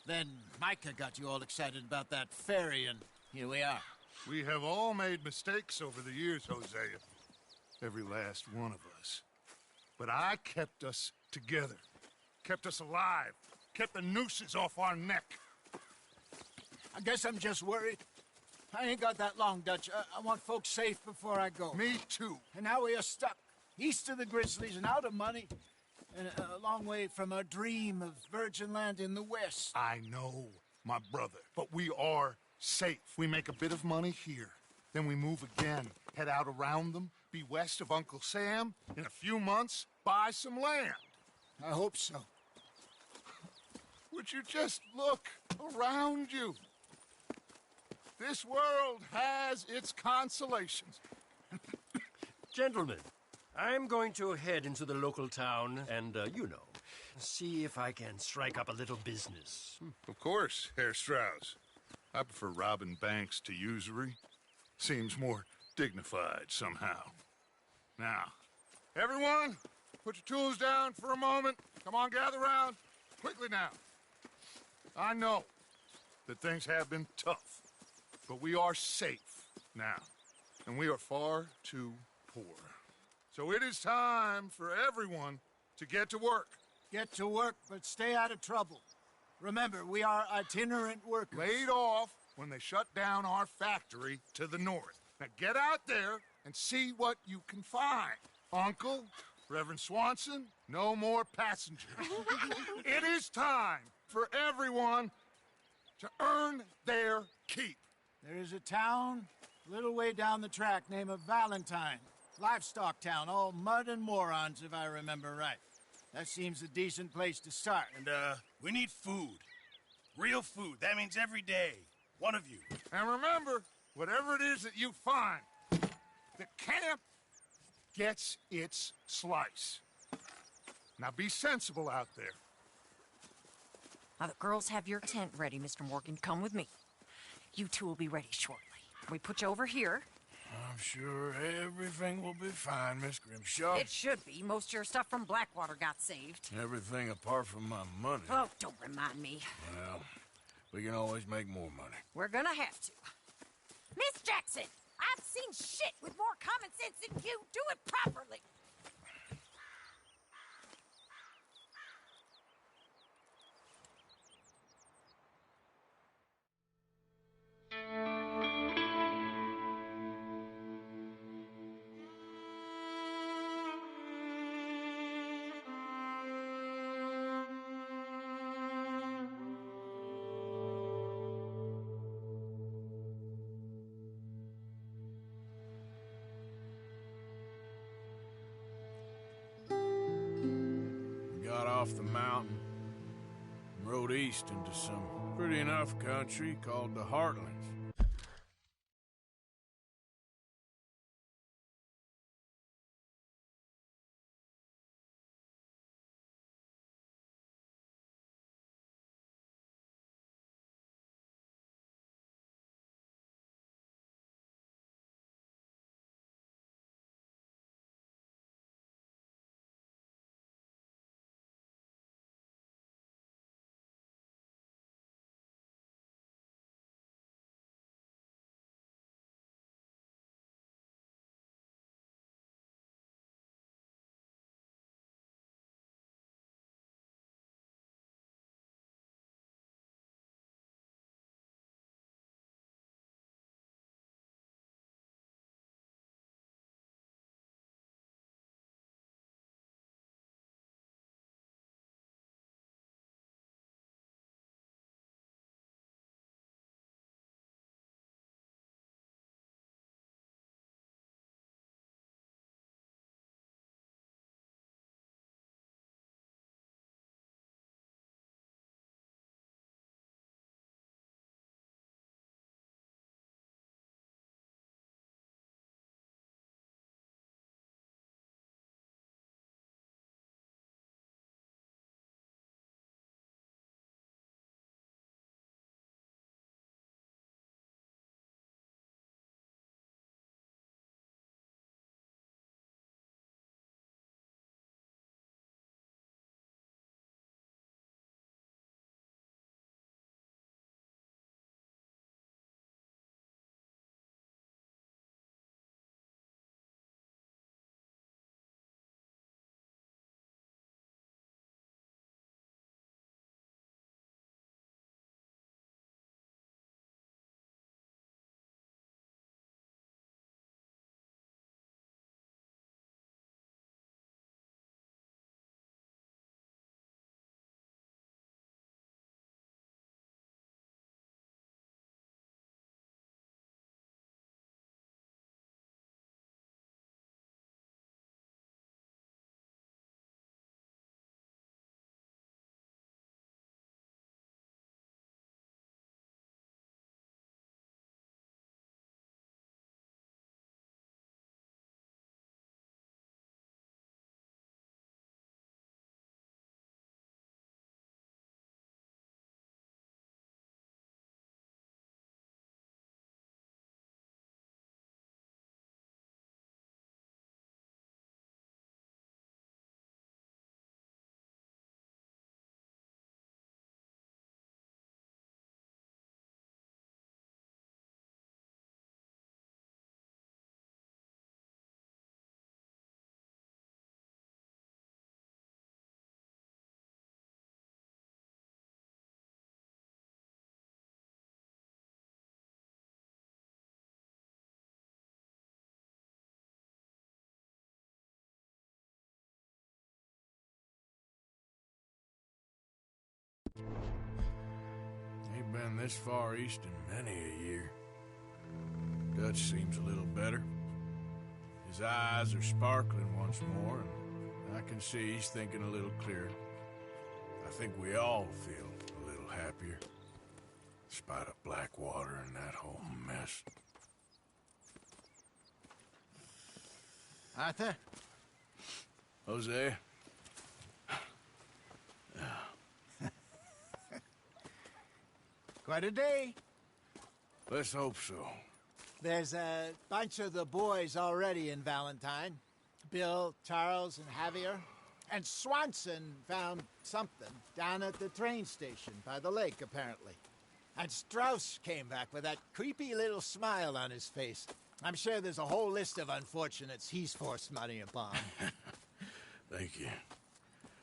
Then Micah got you all excited about that ferry, and here we are. We have all made mistakes over the years, Hosea. Every last one of us. But I kept us together. Kept us alive. Kept the nooses off our neck. I guess I'm just worried. I ain't got that long, Dutch. I want folks safe before I go. Me too. And now we are stuck, east of the Grizzlies and out of money, and a long way from our dream of virgin land in the west. I know, my brother, but we are safe. We make a bit of money here. Then we move again, head out around them, be west of Uncle Sam. In a few months, buy some land. I hope so. Would you just look around you? This world has its consolations. Gentlemen, I'm going to head into the local town and, see if I can strike up a little business. Of course, Herr Strauss. I prefer robbing banks to usury. Seems more dignified somehow. Now, everyone, put your tools down for a moment. Come on, gather round. Quickly now. I know that things have been tough, but we are safe now, and we are far too poor. So it is time for everyone to get to work. Get to work, but stay out of trouble. Remember, we are itinerant workers. Laid off when they shut down our factory to the north. Now get out there and see what you can find. Uncle, Reverend Swanson, no more passengers. It is time for everyone to earn their keep. There is a town a little way down the track named Valentine. Livestock town, all mud and morons, if I remember right. That seems a decent place to start. And, we need food. Real food. That means every day. One of you. And remember, whatever it is that you find, the camp gets its slice. Now be sensible out there. Now, the girls have your tent ready, Mr. Morgan. Come with me. You two will be ready shortly. We put you over here. I'm sure everything will be fine, Miss Grimshaw. It should be. Most of your stuff from Blackwater got saved. Everything apart from my money. Oh, don't remind me. Well, we can always make more money. We're gonna have to. Miss Jackson, I've seen shit with more common sense than you. Do it properly. Got off the mountain and rode east into some pretty enough country called the Heartlands. this far east in many a year. Dutch seems a little better. His eyes are sparkling once more, and I can see he's thinking a little clearer. I think we all feel a little happier, despite of Blackwater and that whole mess. Arthur? Hosea? Quite a day. Let's hope so. There's a bunch of the boys already in Valentine. Bill, Charles, and Javier. And Swanson found something down at the train station by the lake, apparently. And Strauss came back with that creepy little smile on his face. I'm sure there's a whole list of unfortunates he's forced money upon. Thank you.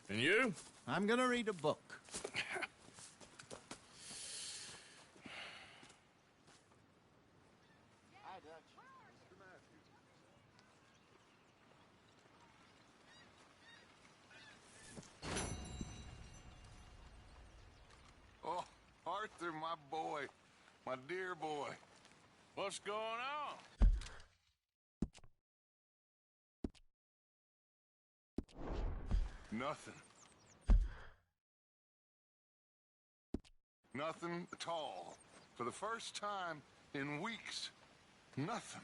And you? I'm gonna read a book. Oh, Arthur, my boy. My dear boy. What's going on? Nothing. Nothing at all. For the first time in weeks. Nothing.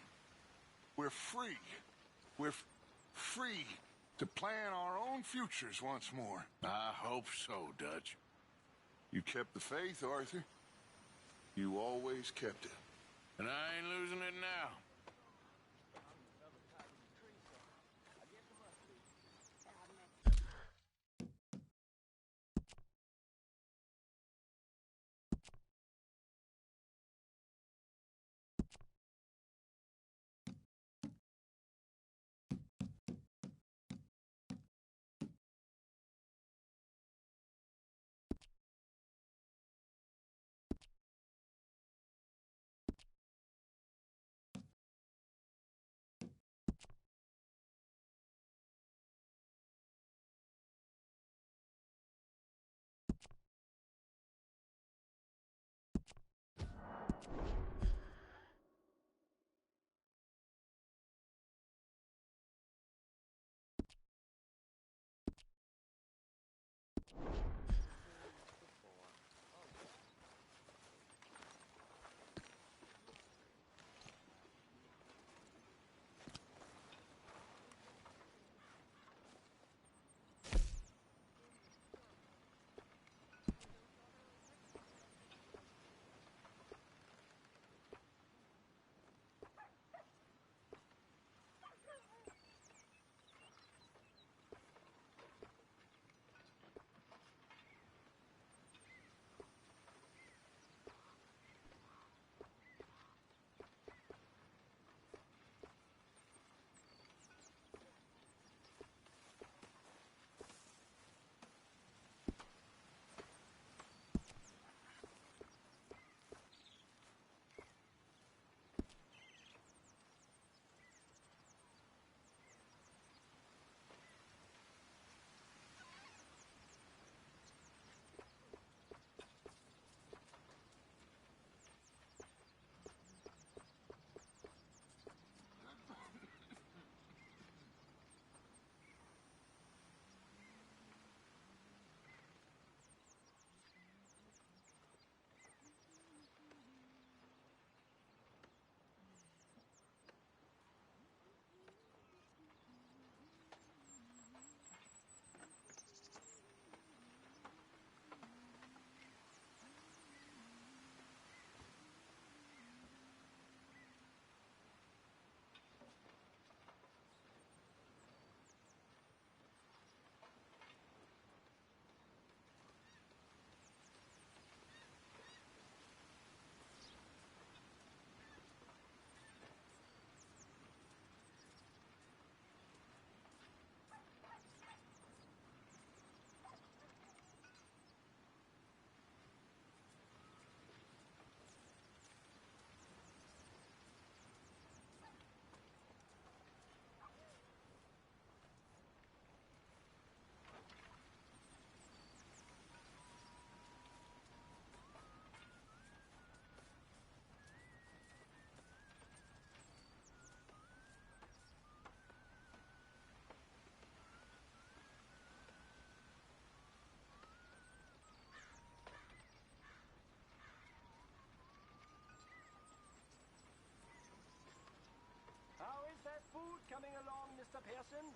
We're free. We're free to plan our own futures once more. I hope so, Dutch. You kept the faith, Arthur. You always kept it. And I ain't losing it now. coming along, Mr. Pearson?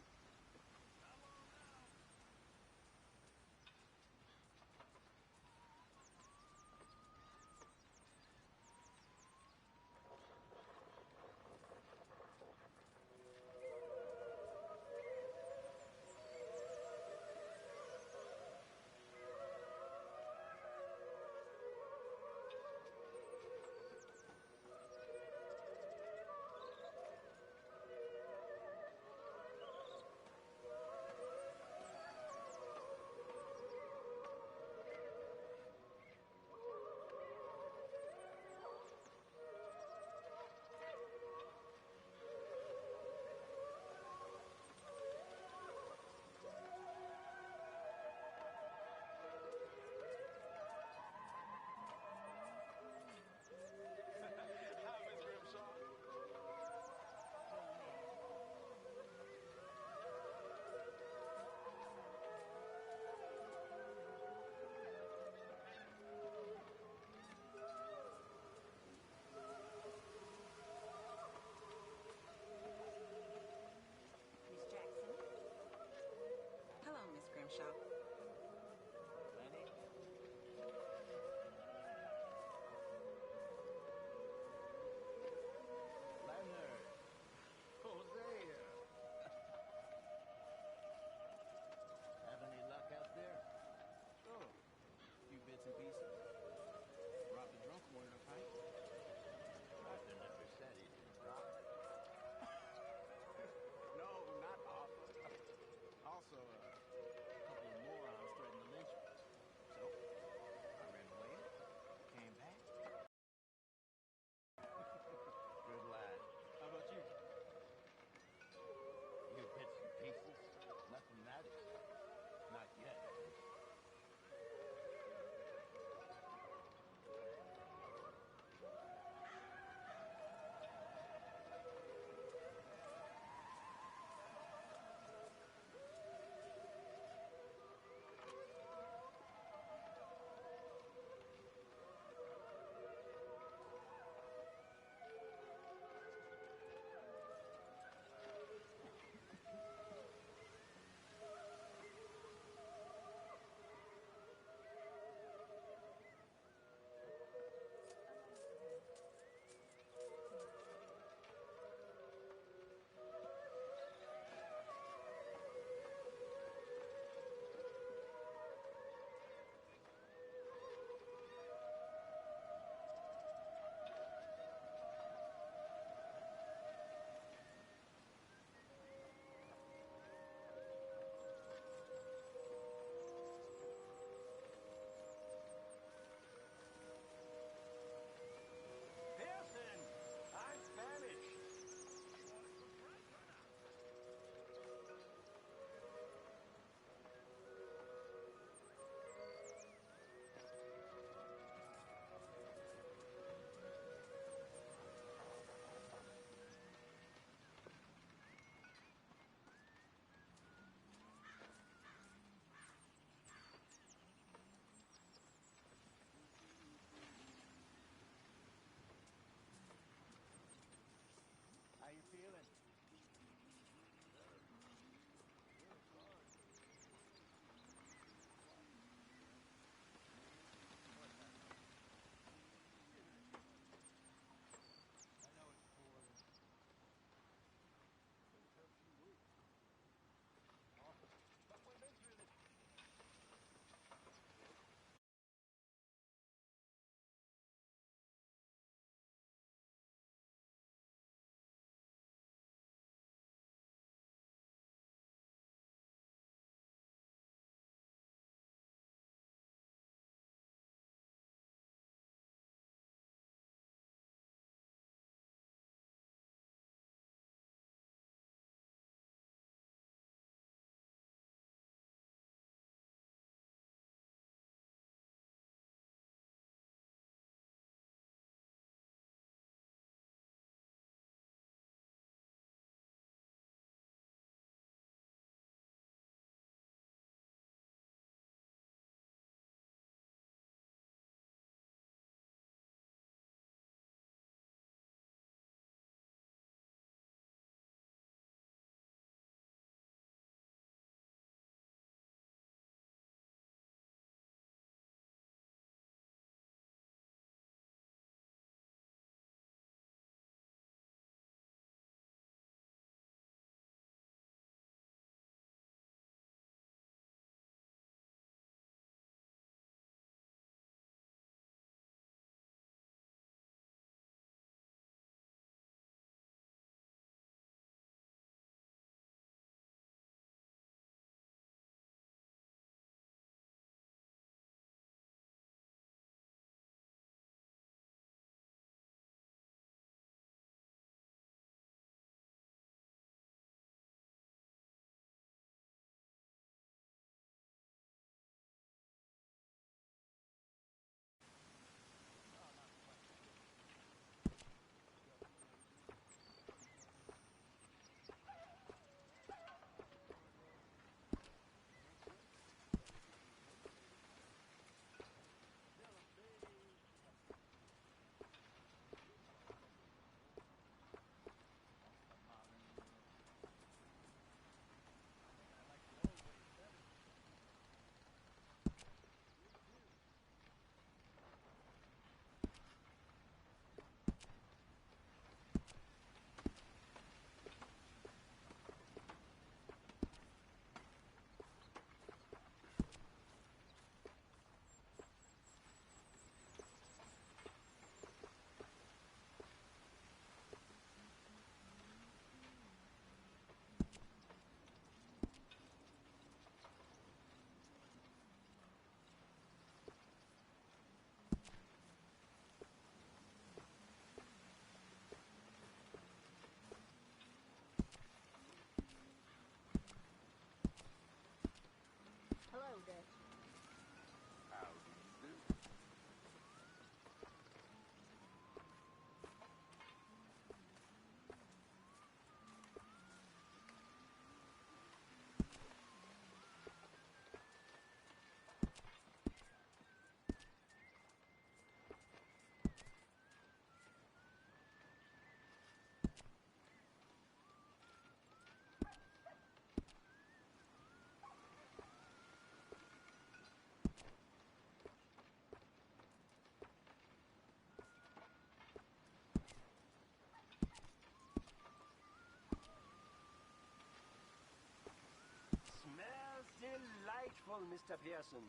delightful, Mr. Pearson.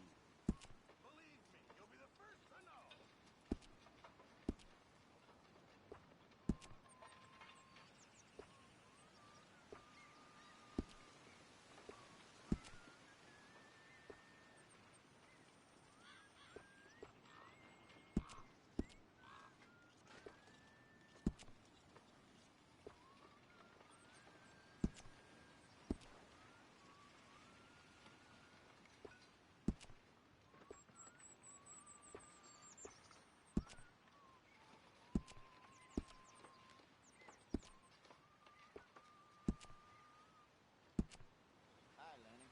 Believe me, you'll be the first to know. Hi, Lenny.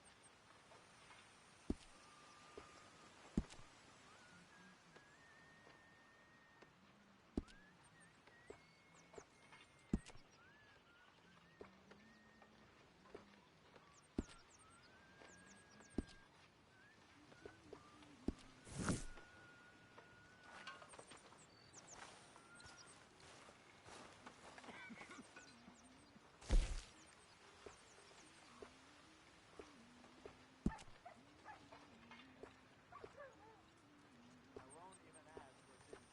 I won't even ask what's in there.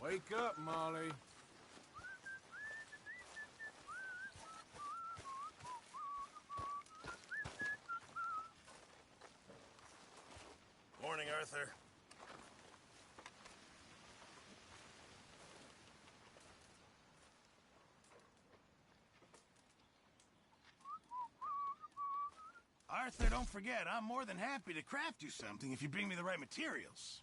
Wake up, Molly. Morning, Arthur. Arthur, don't forget, I'm more than happy to craft you something if you bring me the right materials.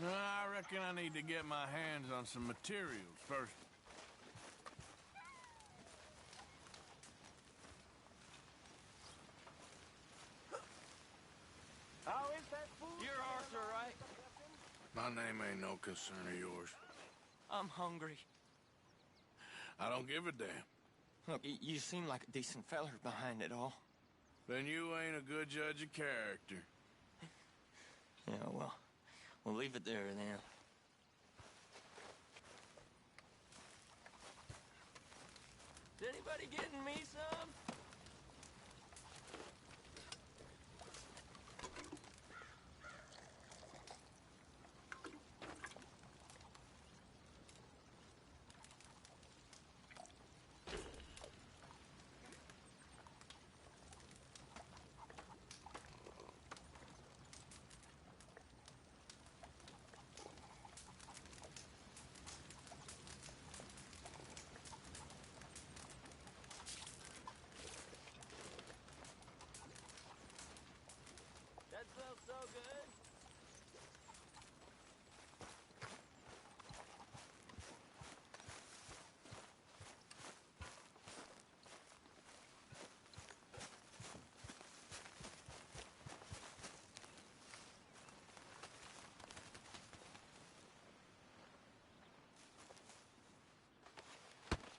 I reckon I need to get my hands on some materials first. How is that food? You're Arthur, right? My name ain't no concern of yours. I'm hungry. I don't give a damn. Look, you seem like a decent feller behind it all. Then you ain't a good judge of character. Yeah, well, we'll leave it there then. Is anybody getting me some? That smells so good.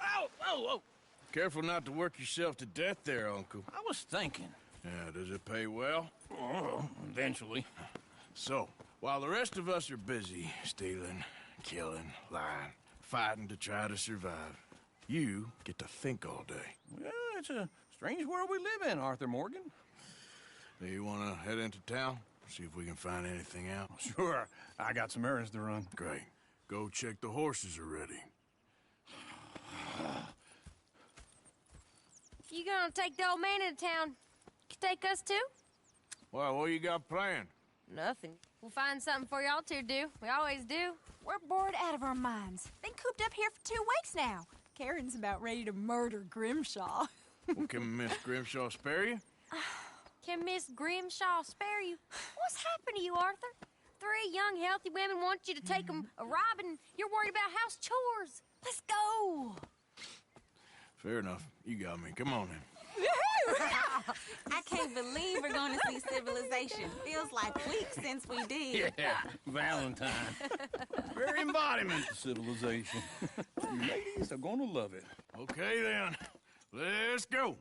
Ow! Oh, oh! Careful not to work yourself to death there, Uncle. I was thinking. Yeah, does it pay well? Oh, eventually. So, while the rest of us are busy stealing, killing, lying, fighting to try to survive, you get to think all day. Well, it's a strange world we live in, Arthur Morgan. Do you want to head into town? See if we can find anything out? Sure. I got some errands to run. Great. Go check the horses are ready. You gonna take the old man into town? You take us too? Well, what you got planned? Nothing. We'll find something for y'all to do. We always do. We're bored out of our minds. Been cooped up here for 2 weeks now. Karen's about ready to murder Grimshaw. Well, can Miss Grimshaw spare you? Can Miss Grimshaw spare you? What's happened to you, Arthur? 3 young, healthy women want you to take them a robbing. You're worried about house chores. Let's go. Fair enough. You got me. Come on then. I can't believe we're going to see civilization. Feels like weeks since we did. Yeah, Valentine. Very embodiment of civilization. You ladies are gonna love it. Okay then. Let's go.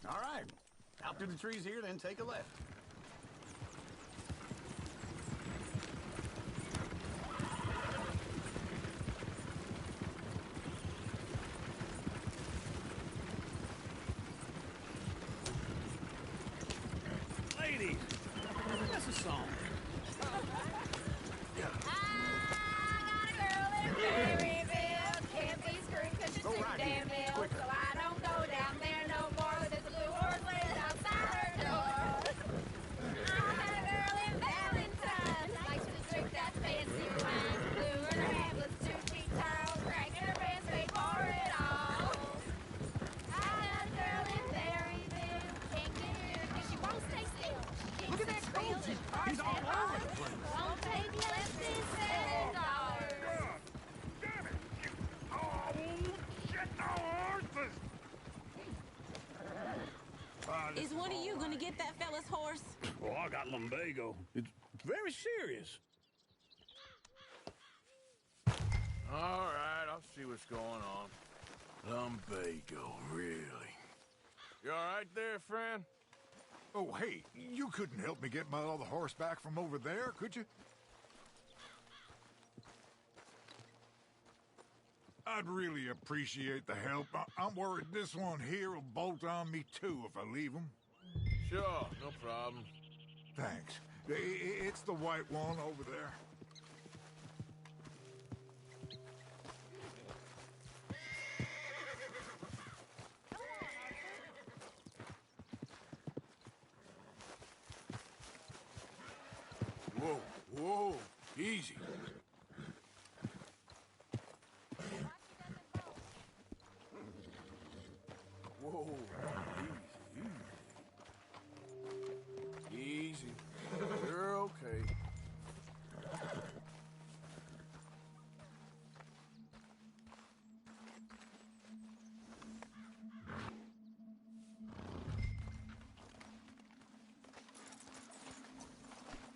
All right. Out through the trees here, then take a left. Ladies, that's a song. Can't be screwed 'cause she's too damn ill. So I don't go down there no more with this blue horse laying outside her door. I had a girl in Valentine's, likes to drink that fancy wine. Blue in her head was 2 feet tall, cracking her pants, paid for it all. I had a girl in Berryville, can't get here 'cause she won't stay still. She keeps her wheels and parks at home. Won't take less than $7. Is one of you gonna get that fella's horse? Oh, I got lumbago. It's very serious. All right, I'll see what's going on. Lumbago, really? You all right there, friend? Oh, hey, you couldn't help me get my other horse back from over there, could you? I'd really appreciate the help. I'm worried this one here will bolt on me too if I leave him. Sure, no problem. Thanks. It's the white one over there. Whoa, whoa, easy. Whoa, easy, easy. You're okay.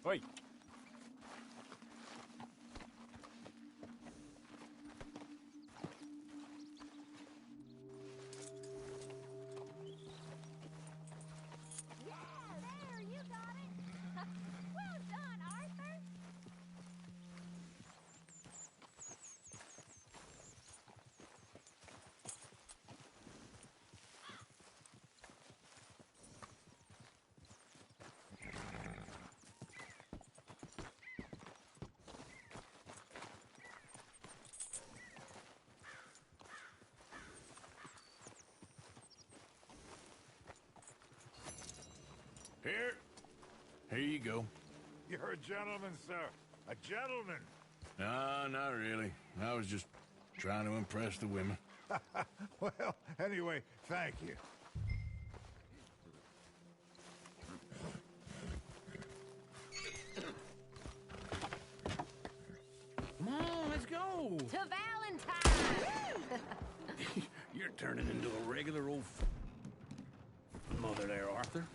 Wait. Here you go. You're a gentleman, sir. A gentleman. No, not really. I was just trying to impress the women. Well, anyway, thank you. Come on, let's go. To Valentine! You're turning into a regular old mother there, Arthur.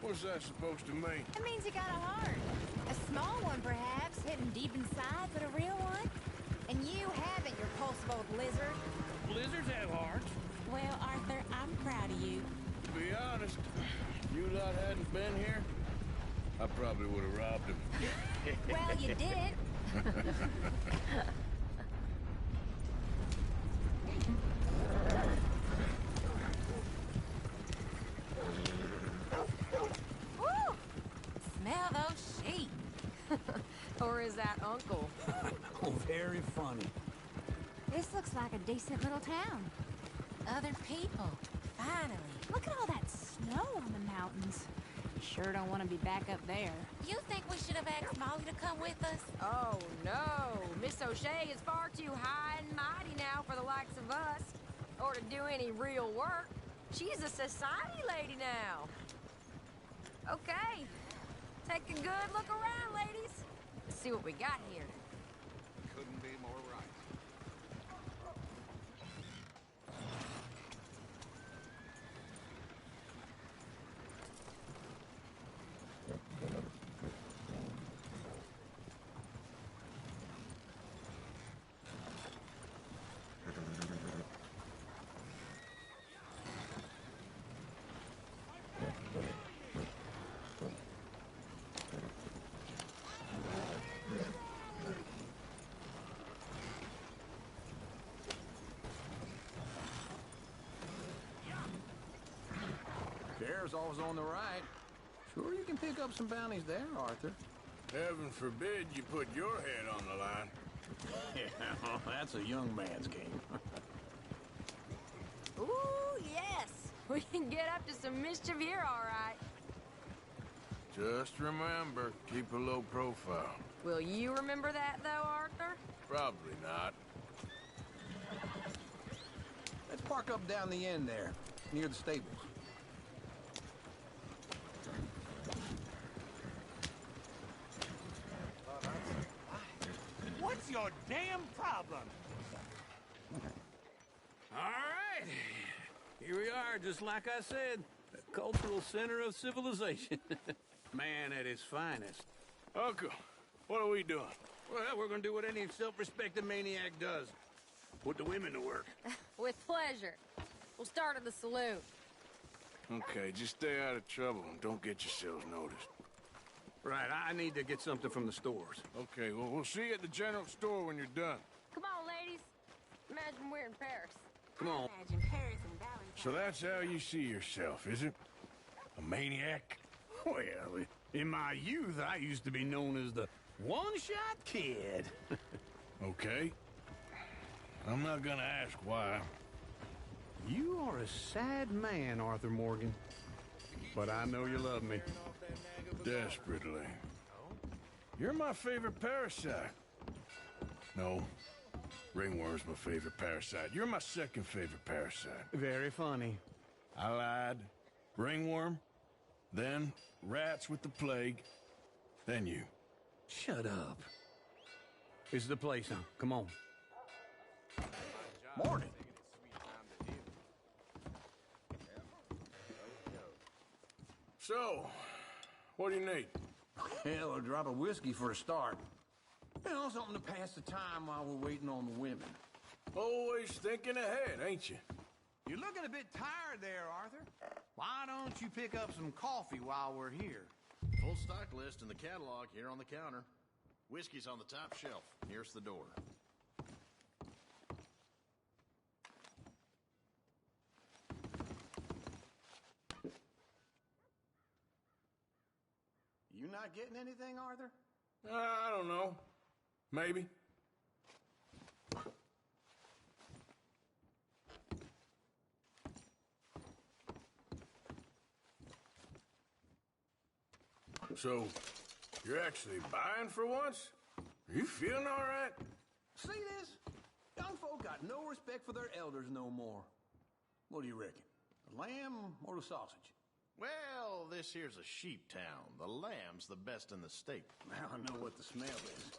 What's that supposed to mean? It means you got a heart. A small one, perhaps, hidden deep inside, but a real one. And you haven't, your pulse old lizard. Lizards have hearts. Well, Arthur, I'm proud of you. To be honest, if you lot hadn't been here, I probably would have robbed him. Well, you did. Woo! Smell those sheep. Or is that Uncle? Oh, very funny. This looks like a decent little town. Other people. Finally. Look at all that snow on the mountains. Sure don't want to be back up there. You think we should have asked Molly to come with us? Oh, no. Miss O'Shea is far too high and mighty now for the likes of us. Or to do any real work. She's a society lady now. Okay. Take a good look around, ladies. Let's see what we got here. Couldn't be more right. Sheriff's always on the right. Sure you can pick up some bounties there, Arthur. Heaven forbid you put your head on the line. Yeah, that's a young man's game. Ooh, yes. We can get up to some mischief here, all right. Just remember, keep a low profile. Will you remember that, though, Arthur? Probably not. Let's park up down the end there, near the stables. What's your damn problem? All right. Here we are, just like I said. The cultural center of civilization. Man at his finest. Uncle, what are we doing? Well, we're gonna do what any self-respecting maniac does. Put the women to work. With pleasure. We'll start at the saloon. Okay, just stay out of trouble and don't get yourselves noticed. Right, I need to get something from the stores. Okay, well, we'll see you at the general store when you're done. Come on, ladies. Imagine we're in Paris. Come on. Imagine Paris and Valentine. So that's how you see yourself, is it? A maniac? Well, in my youth, I used to be known as the one-shot kid. Okay. I'm not gonna ask why. You are a sad man, Arthur Morgan. But I know you love me. Desperately. You're my favorite parasite. No. Ringworm's my favorite parasite. You're my second favorite parasite. Very funny. I lied. Ringworm. Then rats with the plague. Then you. Shut up. This is the place, huh? Come on. Morning. So, what do you need? Hell, a drop of whiskey for a start. You know, something to pass the time while we're waiting on the women. Always thinking ahead, ain't you? You're looking a bit tired there, Arthur. Why don't you pick up some coffee while we're here? Full stock list in the catalog here on the counter. Whiskey's on the top shelf, nearest the door. You not getting anything, Arthur? I don't know. Maybe. So, you're actually buying for once? Are you feeling all right? See this? Young folk got no respect for their elders no more. What do you reckon? The lamb or the sausage? Well, this here's a sheep town. The lamb's the best in the state. I know what the smell is.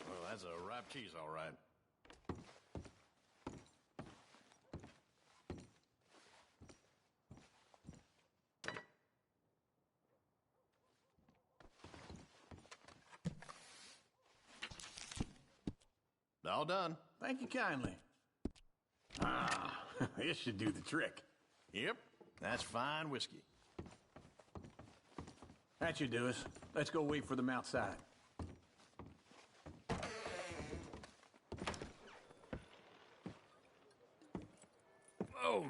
Well, that's a ripe cheese, all right. All done. Thank you kindly. Ah, this should do the trick. Yep, that's fine whiskey. That should do us. Let's go wait for them outside. Oh,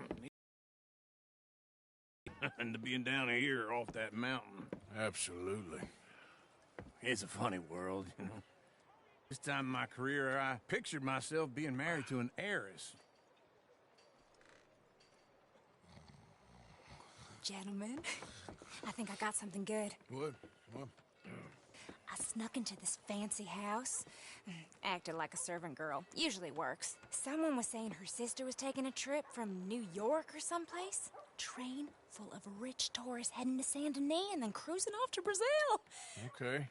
and to being down here off that mountain. Absolutely. It's a funny world, you know. This time in my career, I pictured myself being married to an heiress. Gentlemen, I think I got something good. What? I snuck into this fancy house. Acted like a servant girl. Usually works. Someone was saying her sister was taking a trip from New York or someplace. Train full of rich tourists heading to Saint Denis and then cruising off to Brazil. Okay.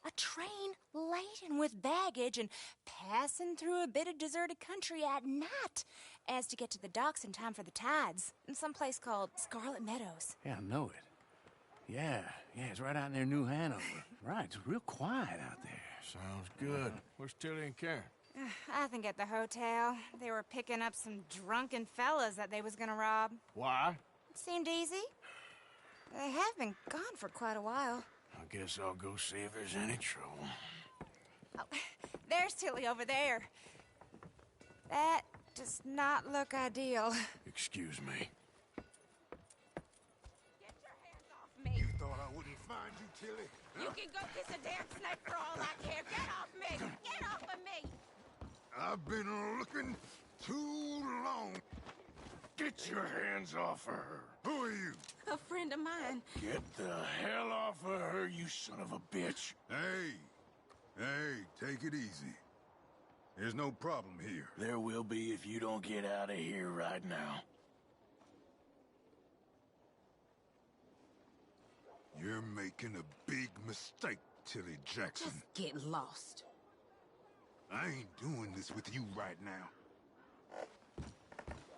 A train laden with baggage and passing through a bit of deserted country at night as to get to the docks in time for the tides in some place called Scarlet Meadows. Yeah, I know it. Yeah, it's right out near New Hanover. Right, it's real quiet out there. Sounds good. Where's Tilly and Karen? I think at the hotel. They were picking up some drunken fellas that they was gonna rob. Why? It seemed easy. They have been gone for quite a while. I guess I'll go see if there's any trouble. Oh, there's Tilly over there. That does not look ideal. Excuse me. Get your hands off me. You thought I wouldn't find you, Tilly? You can go kiss a damn snake for all I care. Get off me! Get off of me! I've been looking too long. Get your hands off of her. Who are you? A friend of mine. Get the hell off of her, you son of a bitch. Hey, take it easy. There's no problem here. There will be if you don't get out of here right now. You're making a big mistake, Tilly Jackson. Just get lost. I ain't doing this with you right now.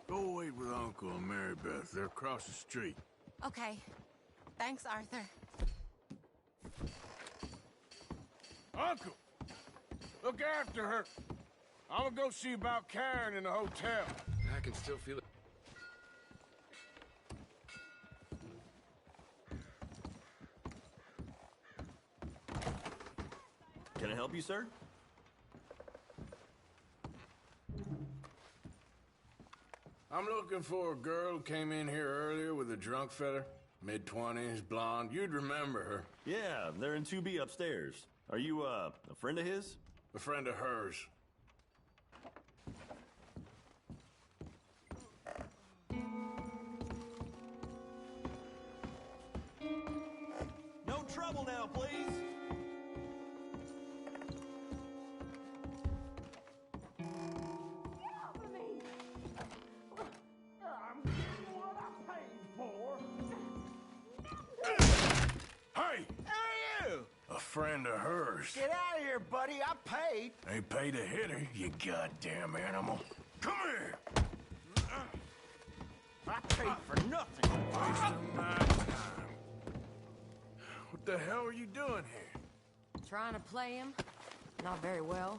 Go wait with Uncle and Mary Beth. They're across the street. Okay. Thanks, Arthur. Uncle! Look after her. I'm gonna go see about Karen in the hotel. I can still feel it. Can I help you, sir? I'm looking for a girl who came in here earlier with a drunk fella. Mid-20s, blonde. You'd remember her. Yeah, they're in 2B upstairs. Are you, a friend of his? A friend of hers. No trouble now, please. Friend of hers. Get out of here, buddy. I paid. Ain't paid to hit her, you goddamn animal. Come here! I paid for nothing. Wasting my time. What the hell are you doing here? Trying to play him. Not very well.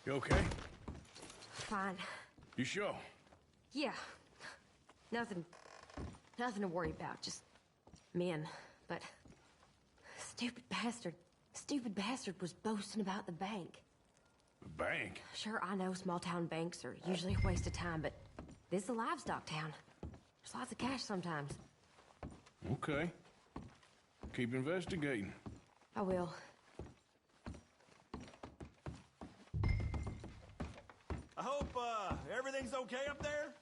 You okay? Fine. You sure? Yeah. Nothing to worry about. Just men. But stupid bastard was boasting about the bank. The bank? Sure, I know small town banks are usually a waste of time, but this is a livestock town. There's lots of cash sometimes. Okay. Keep investigating. I will. I hope, everything's okay up there?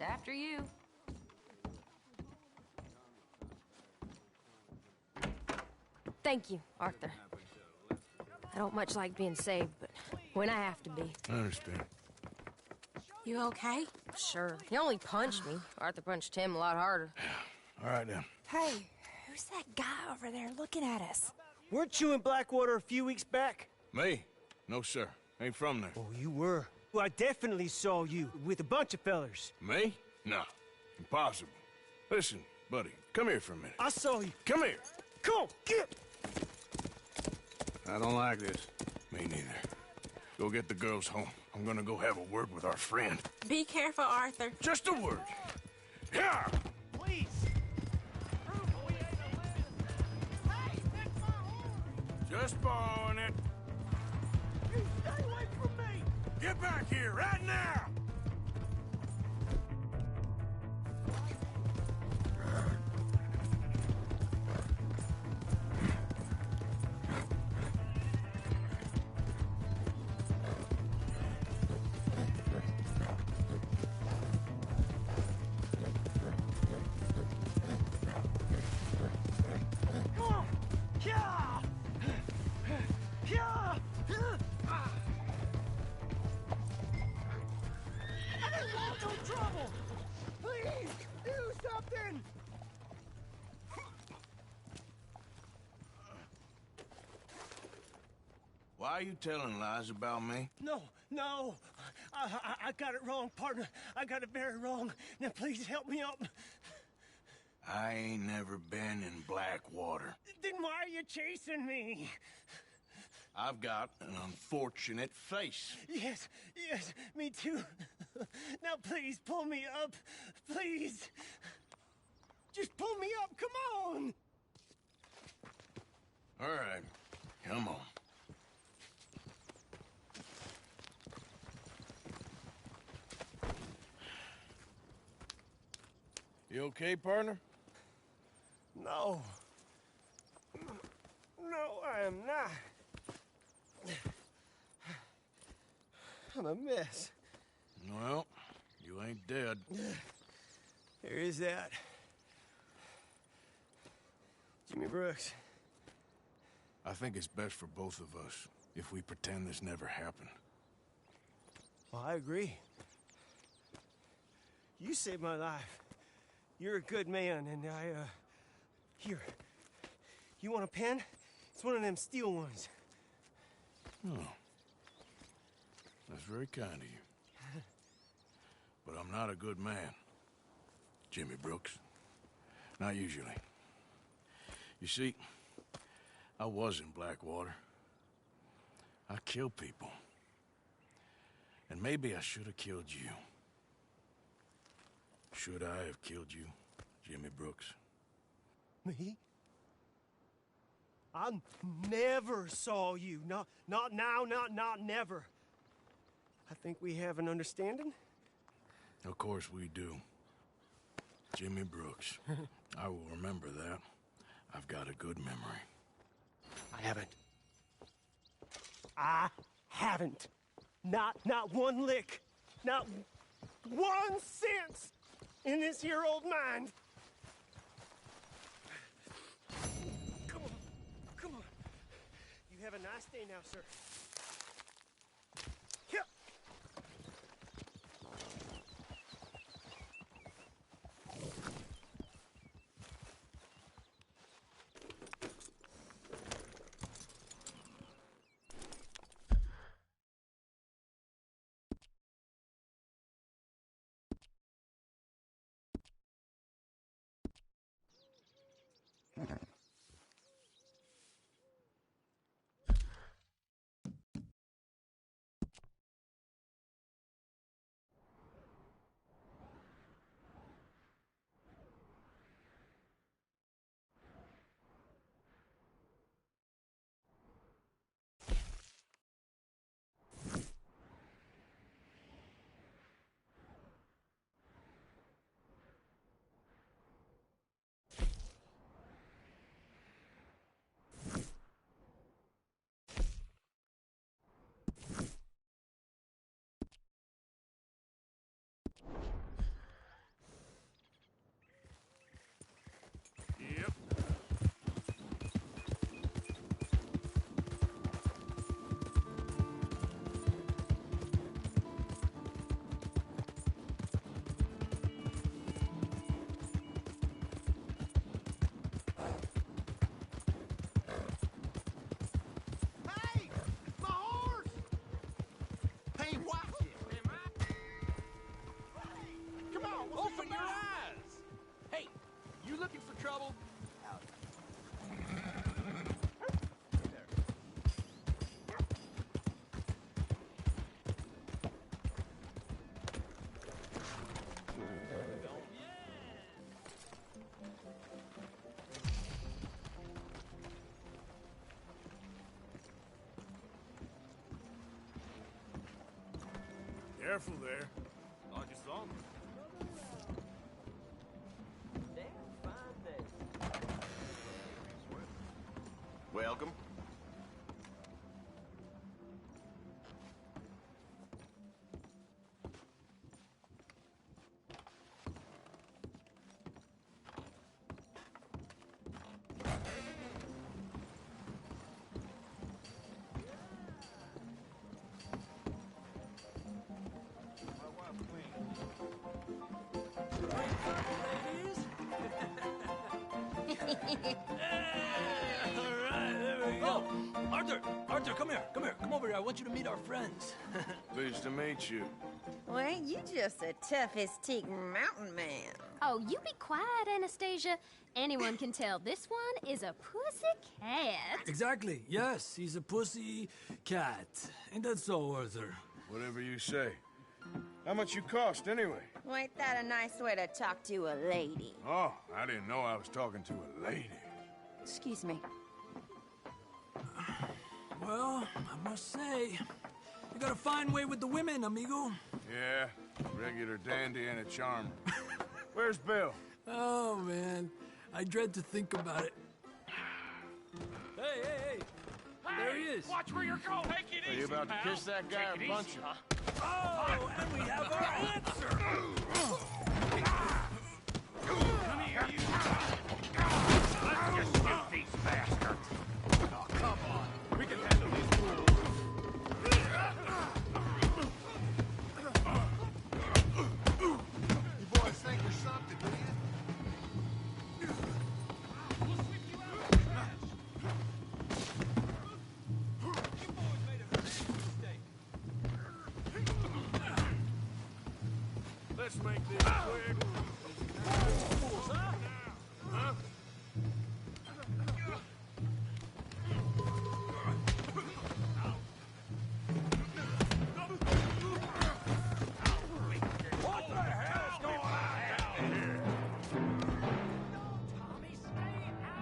After you. Thank you, Arthur. I don't much like being saved, but when I have to be. I understand. You okay? Sure. He only punched me. Arthur punched him a lot harder. All right, then. Hey, who's that guy over there looking at us? Weren't you in Blackwater a few weeks back? Me? No, sir. Ain't from there. Oh, you were. Well, I definitely saw you with a bunch of fellers. Me? No. Impossible. Listen, buddy, come here for a minute. I saw you. Come here. Come on, get! I don't like this. Me neither. Go get the girls home. I'm gonna go have a word with our friend. Be careful, Arthur. Just a word. Yeah! Please! Just borrowing it. You stay away from me! Get back here right now! Why are you telling lies about me? No, no. I got it wrong, partner. I got it very wrong. Now, please help me up. I ain't never been in Blackwater. Then why are you chasing me? I've got an unfortunate face. Yes, yes, me too. Now, please, pull me up. Please. Just pull me up, come on. All right, come on. You okay, partner? No. No, I am not. I'm a mess. Well, you ain't dead. There is that. Jimmy Brooks. I think it's best for both of us if we pretend this never happened. Well, I agree. You saved my life. You're a good man, and here. You want a pen? It's one of them steel ones. Oh. That's very kind of you. But I'm not a good man, Jimmy Brooks. Not usually. You see, I was in Blackwater. I killed people. And maybe I should have killed you. Should I have killed you, Jimmy Brooks? Me? I never saw you. Not now, not never. I think we have an understanding. Of course we do. Jimmy Brooks. I will remember that. I've got a good memory. I haven't. Not one lick. Not 1 cent in this here old mind. Come on. You have a nice day now, sir. Here. Open your eyes! Hey, you looking for trouble? Careful there. Like a song. Welcome. Arthur! Arthur, come here. Come over here. I want you to meet our friends. Pleased to meet you. Well, ain't you just the toughest teak mountain man? Oh, you be quiet, Anastasia. Anyone can tell this one is a pussy cat. Exactly. Yes, he's a pussy cat. Ain't that so, Arthur? Whatever you say. How much you cost, anyway? Well, ain't that a nice way to talk to a lady? Oh, I didn't know I was talking to a lady. Excuse me. Well, I must say, you got a fine way with the women, amigo. Yeah, regular dandy and a charm. Where's Bill? Oh, man. I dread to think about it. Hey! There he is. Watch where you're going. Take it Are easy, you about to pal. kiss that guy Take or it punch easy, him? huh? Oh, and we have our answer. Come here, you. Let's just shoot these bastards. Oh, come on. We can handle these fools. You boys think you're something, do you? Let's make this quick. Huh? What the hell's going on here?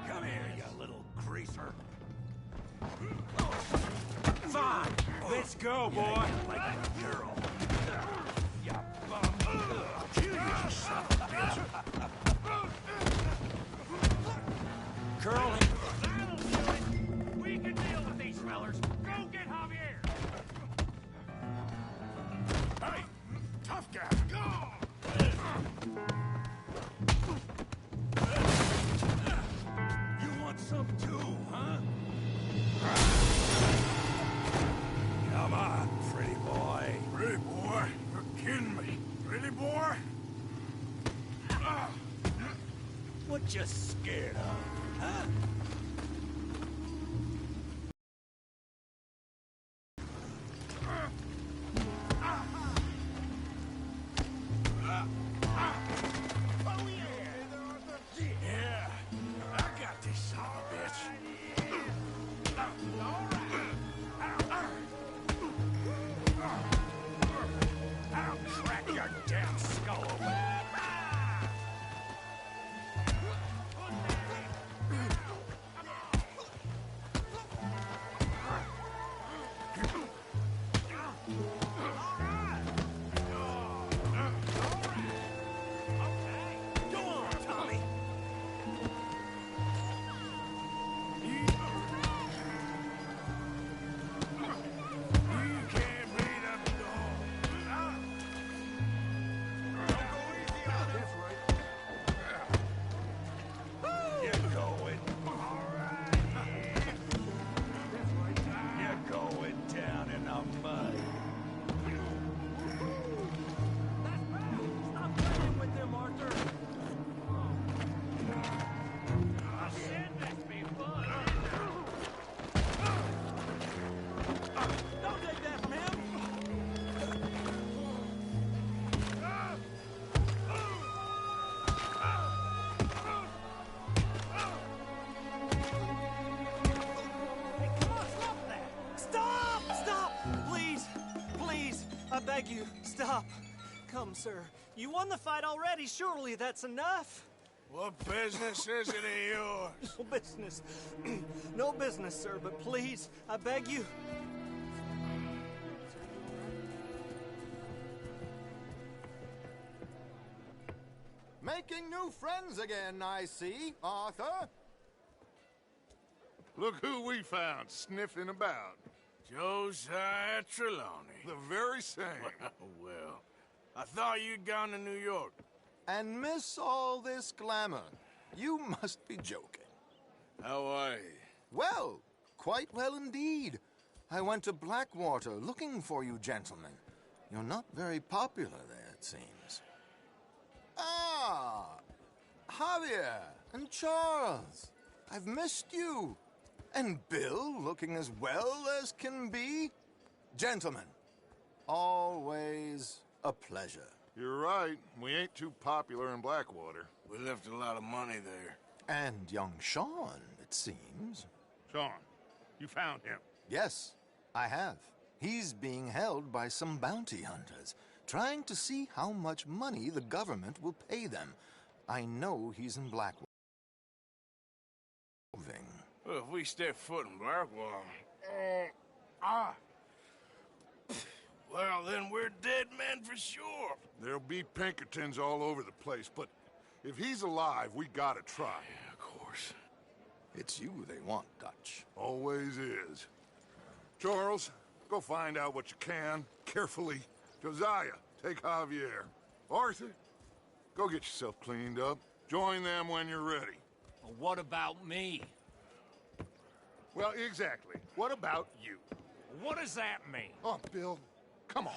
Come here, you little greaser. Fine. Let's go, boy. Like a girl. You bum. I'll kill you, you son of a bitch. Curl him. That'll do it. We can deal with these fellers. Go get Javier. Hey, tough guy. You want some too, huh? Come on, pretty boy. Pretty boy, you're kidding me. Pretty boy? What you scared of, huh? Yeah, I got this son of a bitch. I'll crack your damn skull open. Go on, Tommy. You can't beat up a dog. You're going. All right. You're going down in the mud. Stop playing with them, Arthur. I said this be fun. Don't take that from him. Hey, come on, stop that! Stop! Stop! Please! Please! I beg you, stop. Come, sir. You won the fight already. Surely that's enough. What business is it of yours? No business. No business, sir, but please, I beg you. Making new friends again, I see, Arthur. Look who we found sniffing about. Josiah Trelawney. The very same. Well, I thought you'd gone to New York. And miss all this glamour. You must be joking. How are you? Well, quite well indeed. I went to Blackwater looking for you gentlemen. You're not very popular there, it seems. Ah, Javier and Charles. I've missed you. And Bill looking as well as can be. Gentlemen, always a pleasure. You're right. We ain't too popular in Blackwater. We left a lot of money there. And young Sean, it seems. Sean, you found him? Yes, I have. He's being held by some bounty hunters, trying to see how much money the government will pay them. I know he's in Blackwater. Well, if we step foot in Blackwater... well, then we're dead men for sure. There'll be Pinkertons all over the place, but if he's alive, we gotta try. Yeah, of course. It's you they want, Dutch. Always is. Charles, go find out what you can, carefully. Josiah, take Javier. Arthur, go get yourself cleaned up. Join them when you're ready. Well, what about me? Well, exactly. What about you? What does that mean? Oh, Bill, come on.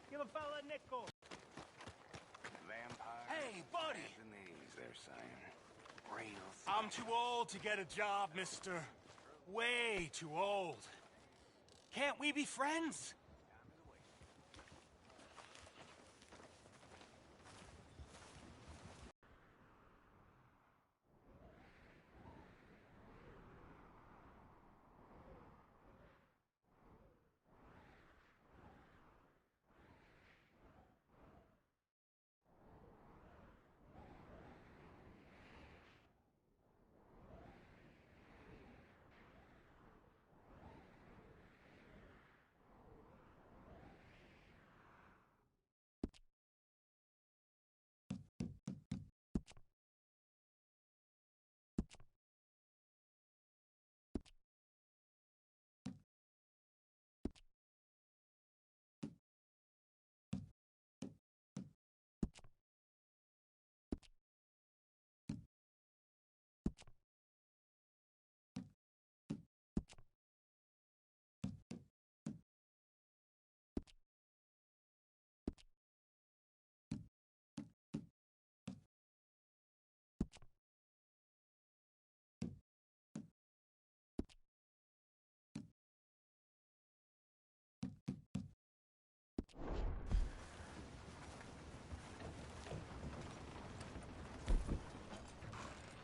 Give a fella a nickel. Vampire. Hey, buddy. Japanese, they're saying. Real. I'm too old to get a job, mister. Way too old. Can't we be friends?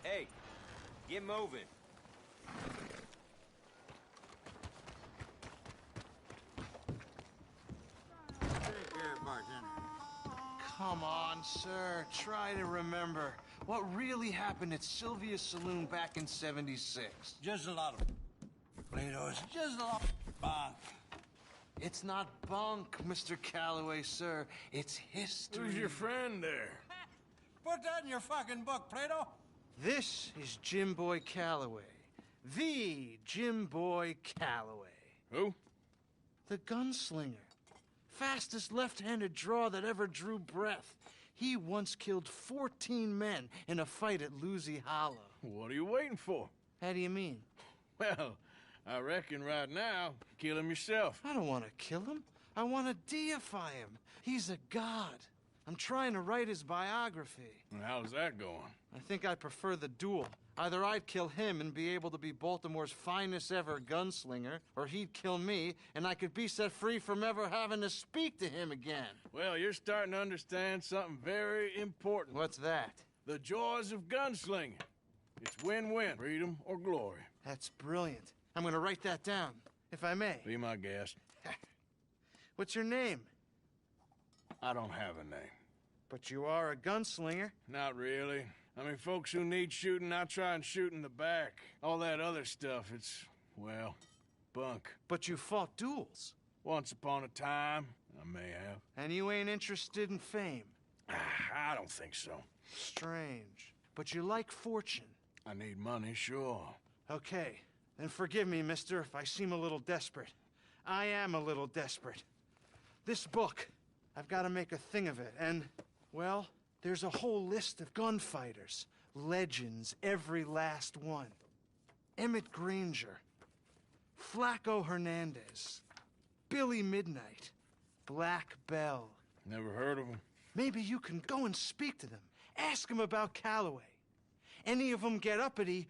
Hey, get moving. Come on, sir. Try to remember what really happened at Sylvia's Saloon back in '76. Just a lot of... Plato, it's just a lot of bunk. It's not bunk, Mr. Calloway, sir. It's history. Who's your friend there? Put that in your fucking book, Plato. This is Jim Boy Calloway. The Jim Boy Calloway. Who? The gunslinger. Fastest left-handed draw that ever drew breath. He once killed 14 men in a fight at Lucy Hollow. What are you waiting for? How do you mean? Well, I reckon right now, kill him yourself. I don't want to kill him. I want to deify him. He's a god. I'm trying to write his biography. And how's that going? I think I prefer the duel. Either I'd kill him and be able to be Baltimore's finest ever gunslinger, or he'd kill me and I could be set free from ever having to speak to him again. Well, you're starting to understand something very important. What's that? The joys of gunslinging. It's win-win, freedom or glory. That's brilliant. I'm gonna write that down, if I may. Be my guest. What's your name? I don't have a name. But you are a gunslinger. Not really. I mean, folks who need shooting, I try and shoot in the back. All that other stuff, it's, well, bunk. But you fought duels. Once upon a time, I may have. And you ain't interested in fame. I don't think so. Strange. But you like fortune. I need money, sure. Okay, then forgive me, mister, if I seem a little desperate. I am a little desperate. This book, I've got to make a thing of it, and, well, there's a whole list of gunfighters. Legends, every last one. Emmett Granger, Flaco Hernandez, Billy Midnight, Black Bell. Never heard of him. Maybe you can go and speak to them. Ask them about Calloway. Any of them get uppity,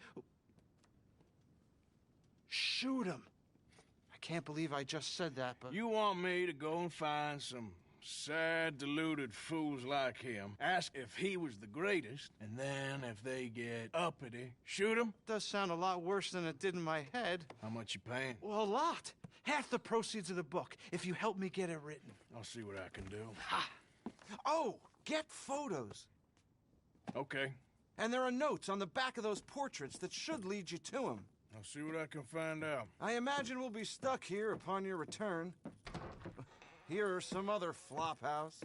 shoot them. I can't believe I just said that, but... You want me to go and find some sad, deluded fools like him, ask if he was the greatest, and then if they get uppity, shoot him? Does sound a lot worse than it did in my head. How much you paying? Well, a lot. Half the proceeds of the book, if you help me get it written. I'll see what I can do. Ha! Oh, get photos. Okay. And there are notes on the back of those portraits that should lead you to him. I'll see what I can find out. I imagine we'll be stuck here upon your return. Here or some other flop house.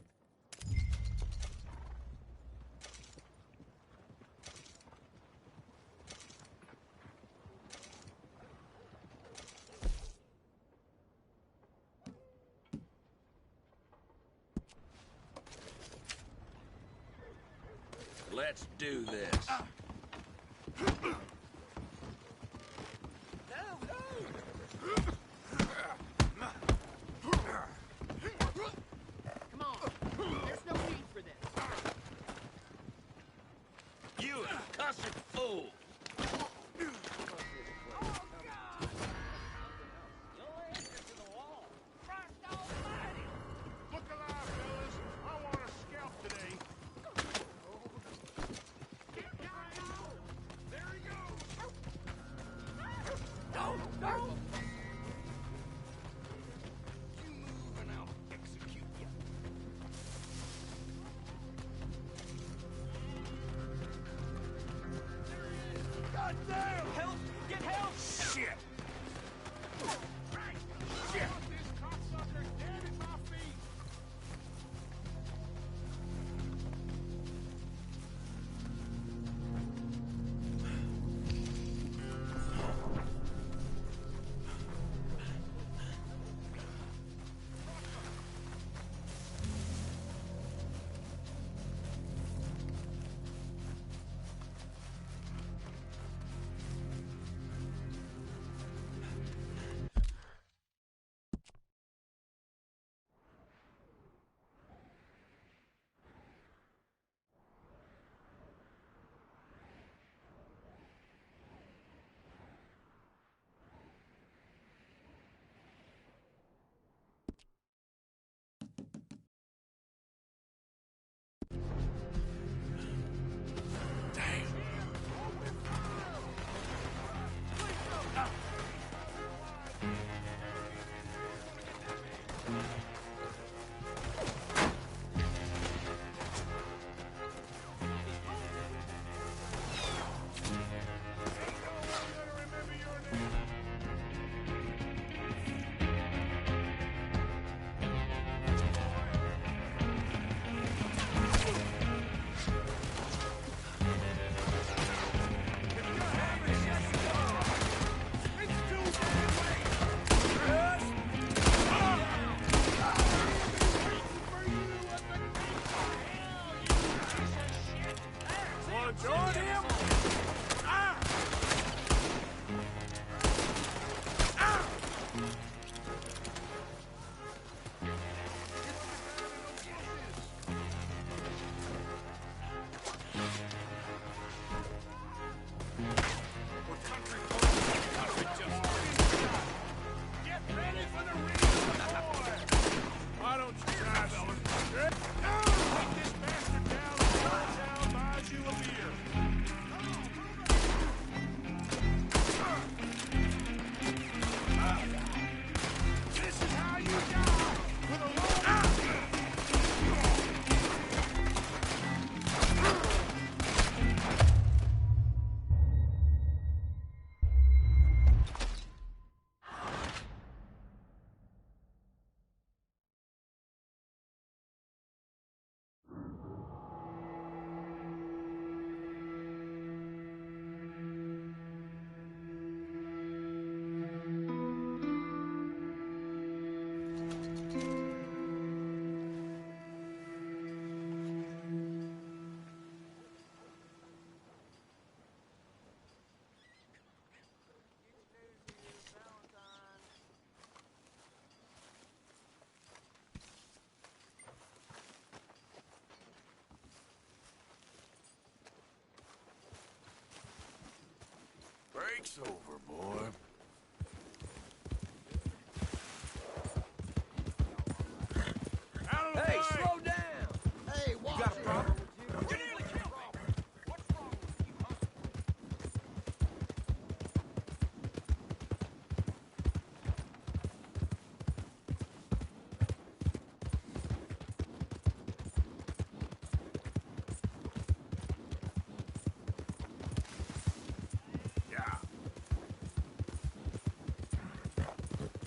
Let's do this. Come on. There's no need for this. You cussed fool! Look alive, fellas. I want a scalp today. There he goes. break's over, boy. Out of the Hey, way! slow down! Hey, You got a problem? You nearly killed me! What's wrong with you, huh? Yeah.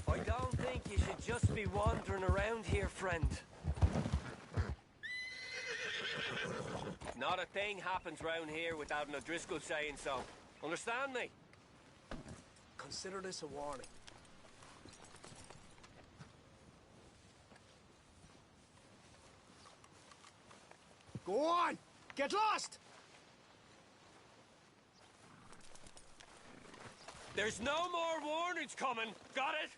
I don't think you should just be wandering around here, friend. Not a thing happens round here without an O'Driscoll saying so. Understand me? Consider this a warning. Go on! Get lost! There's no more warnings coming. Got it?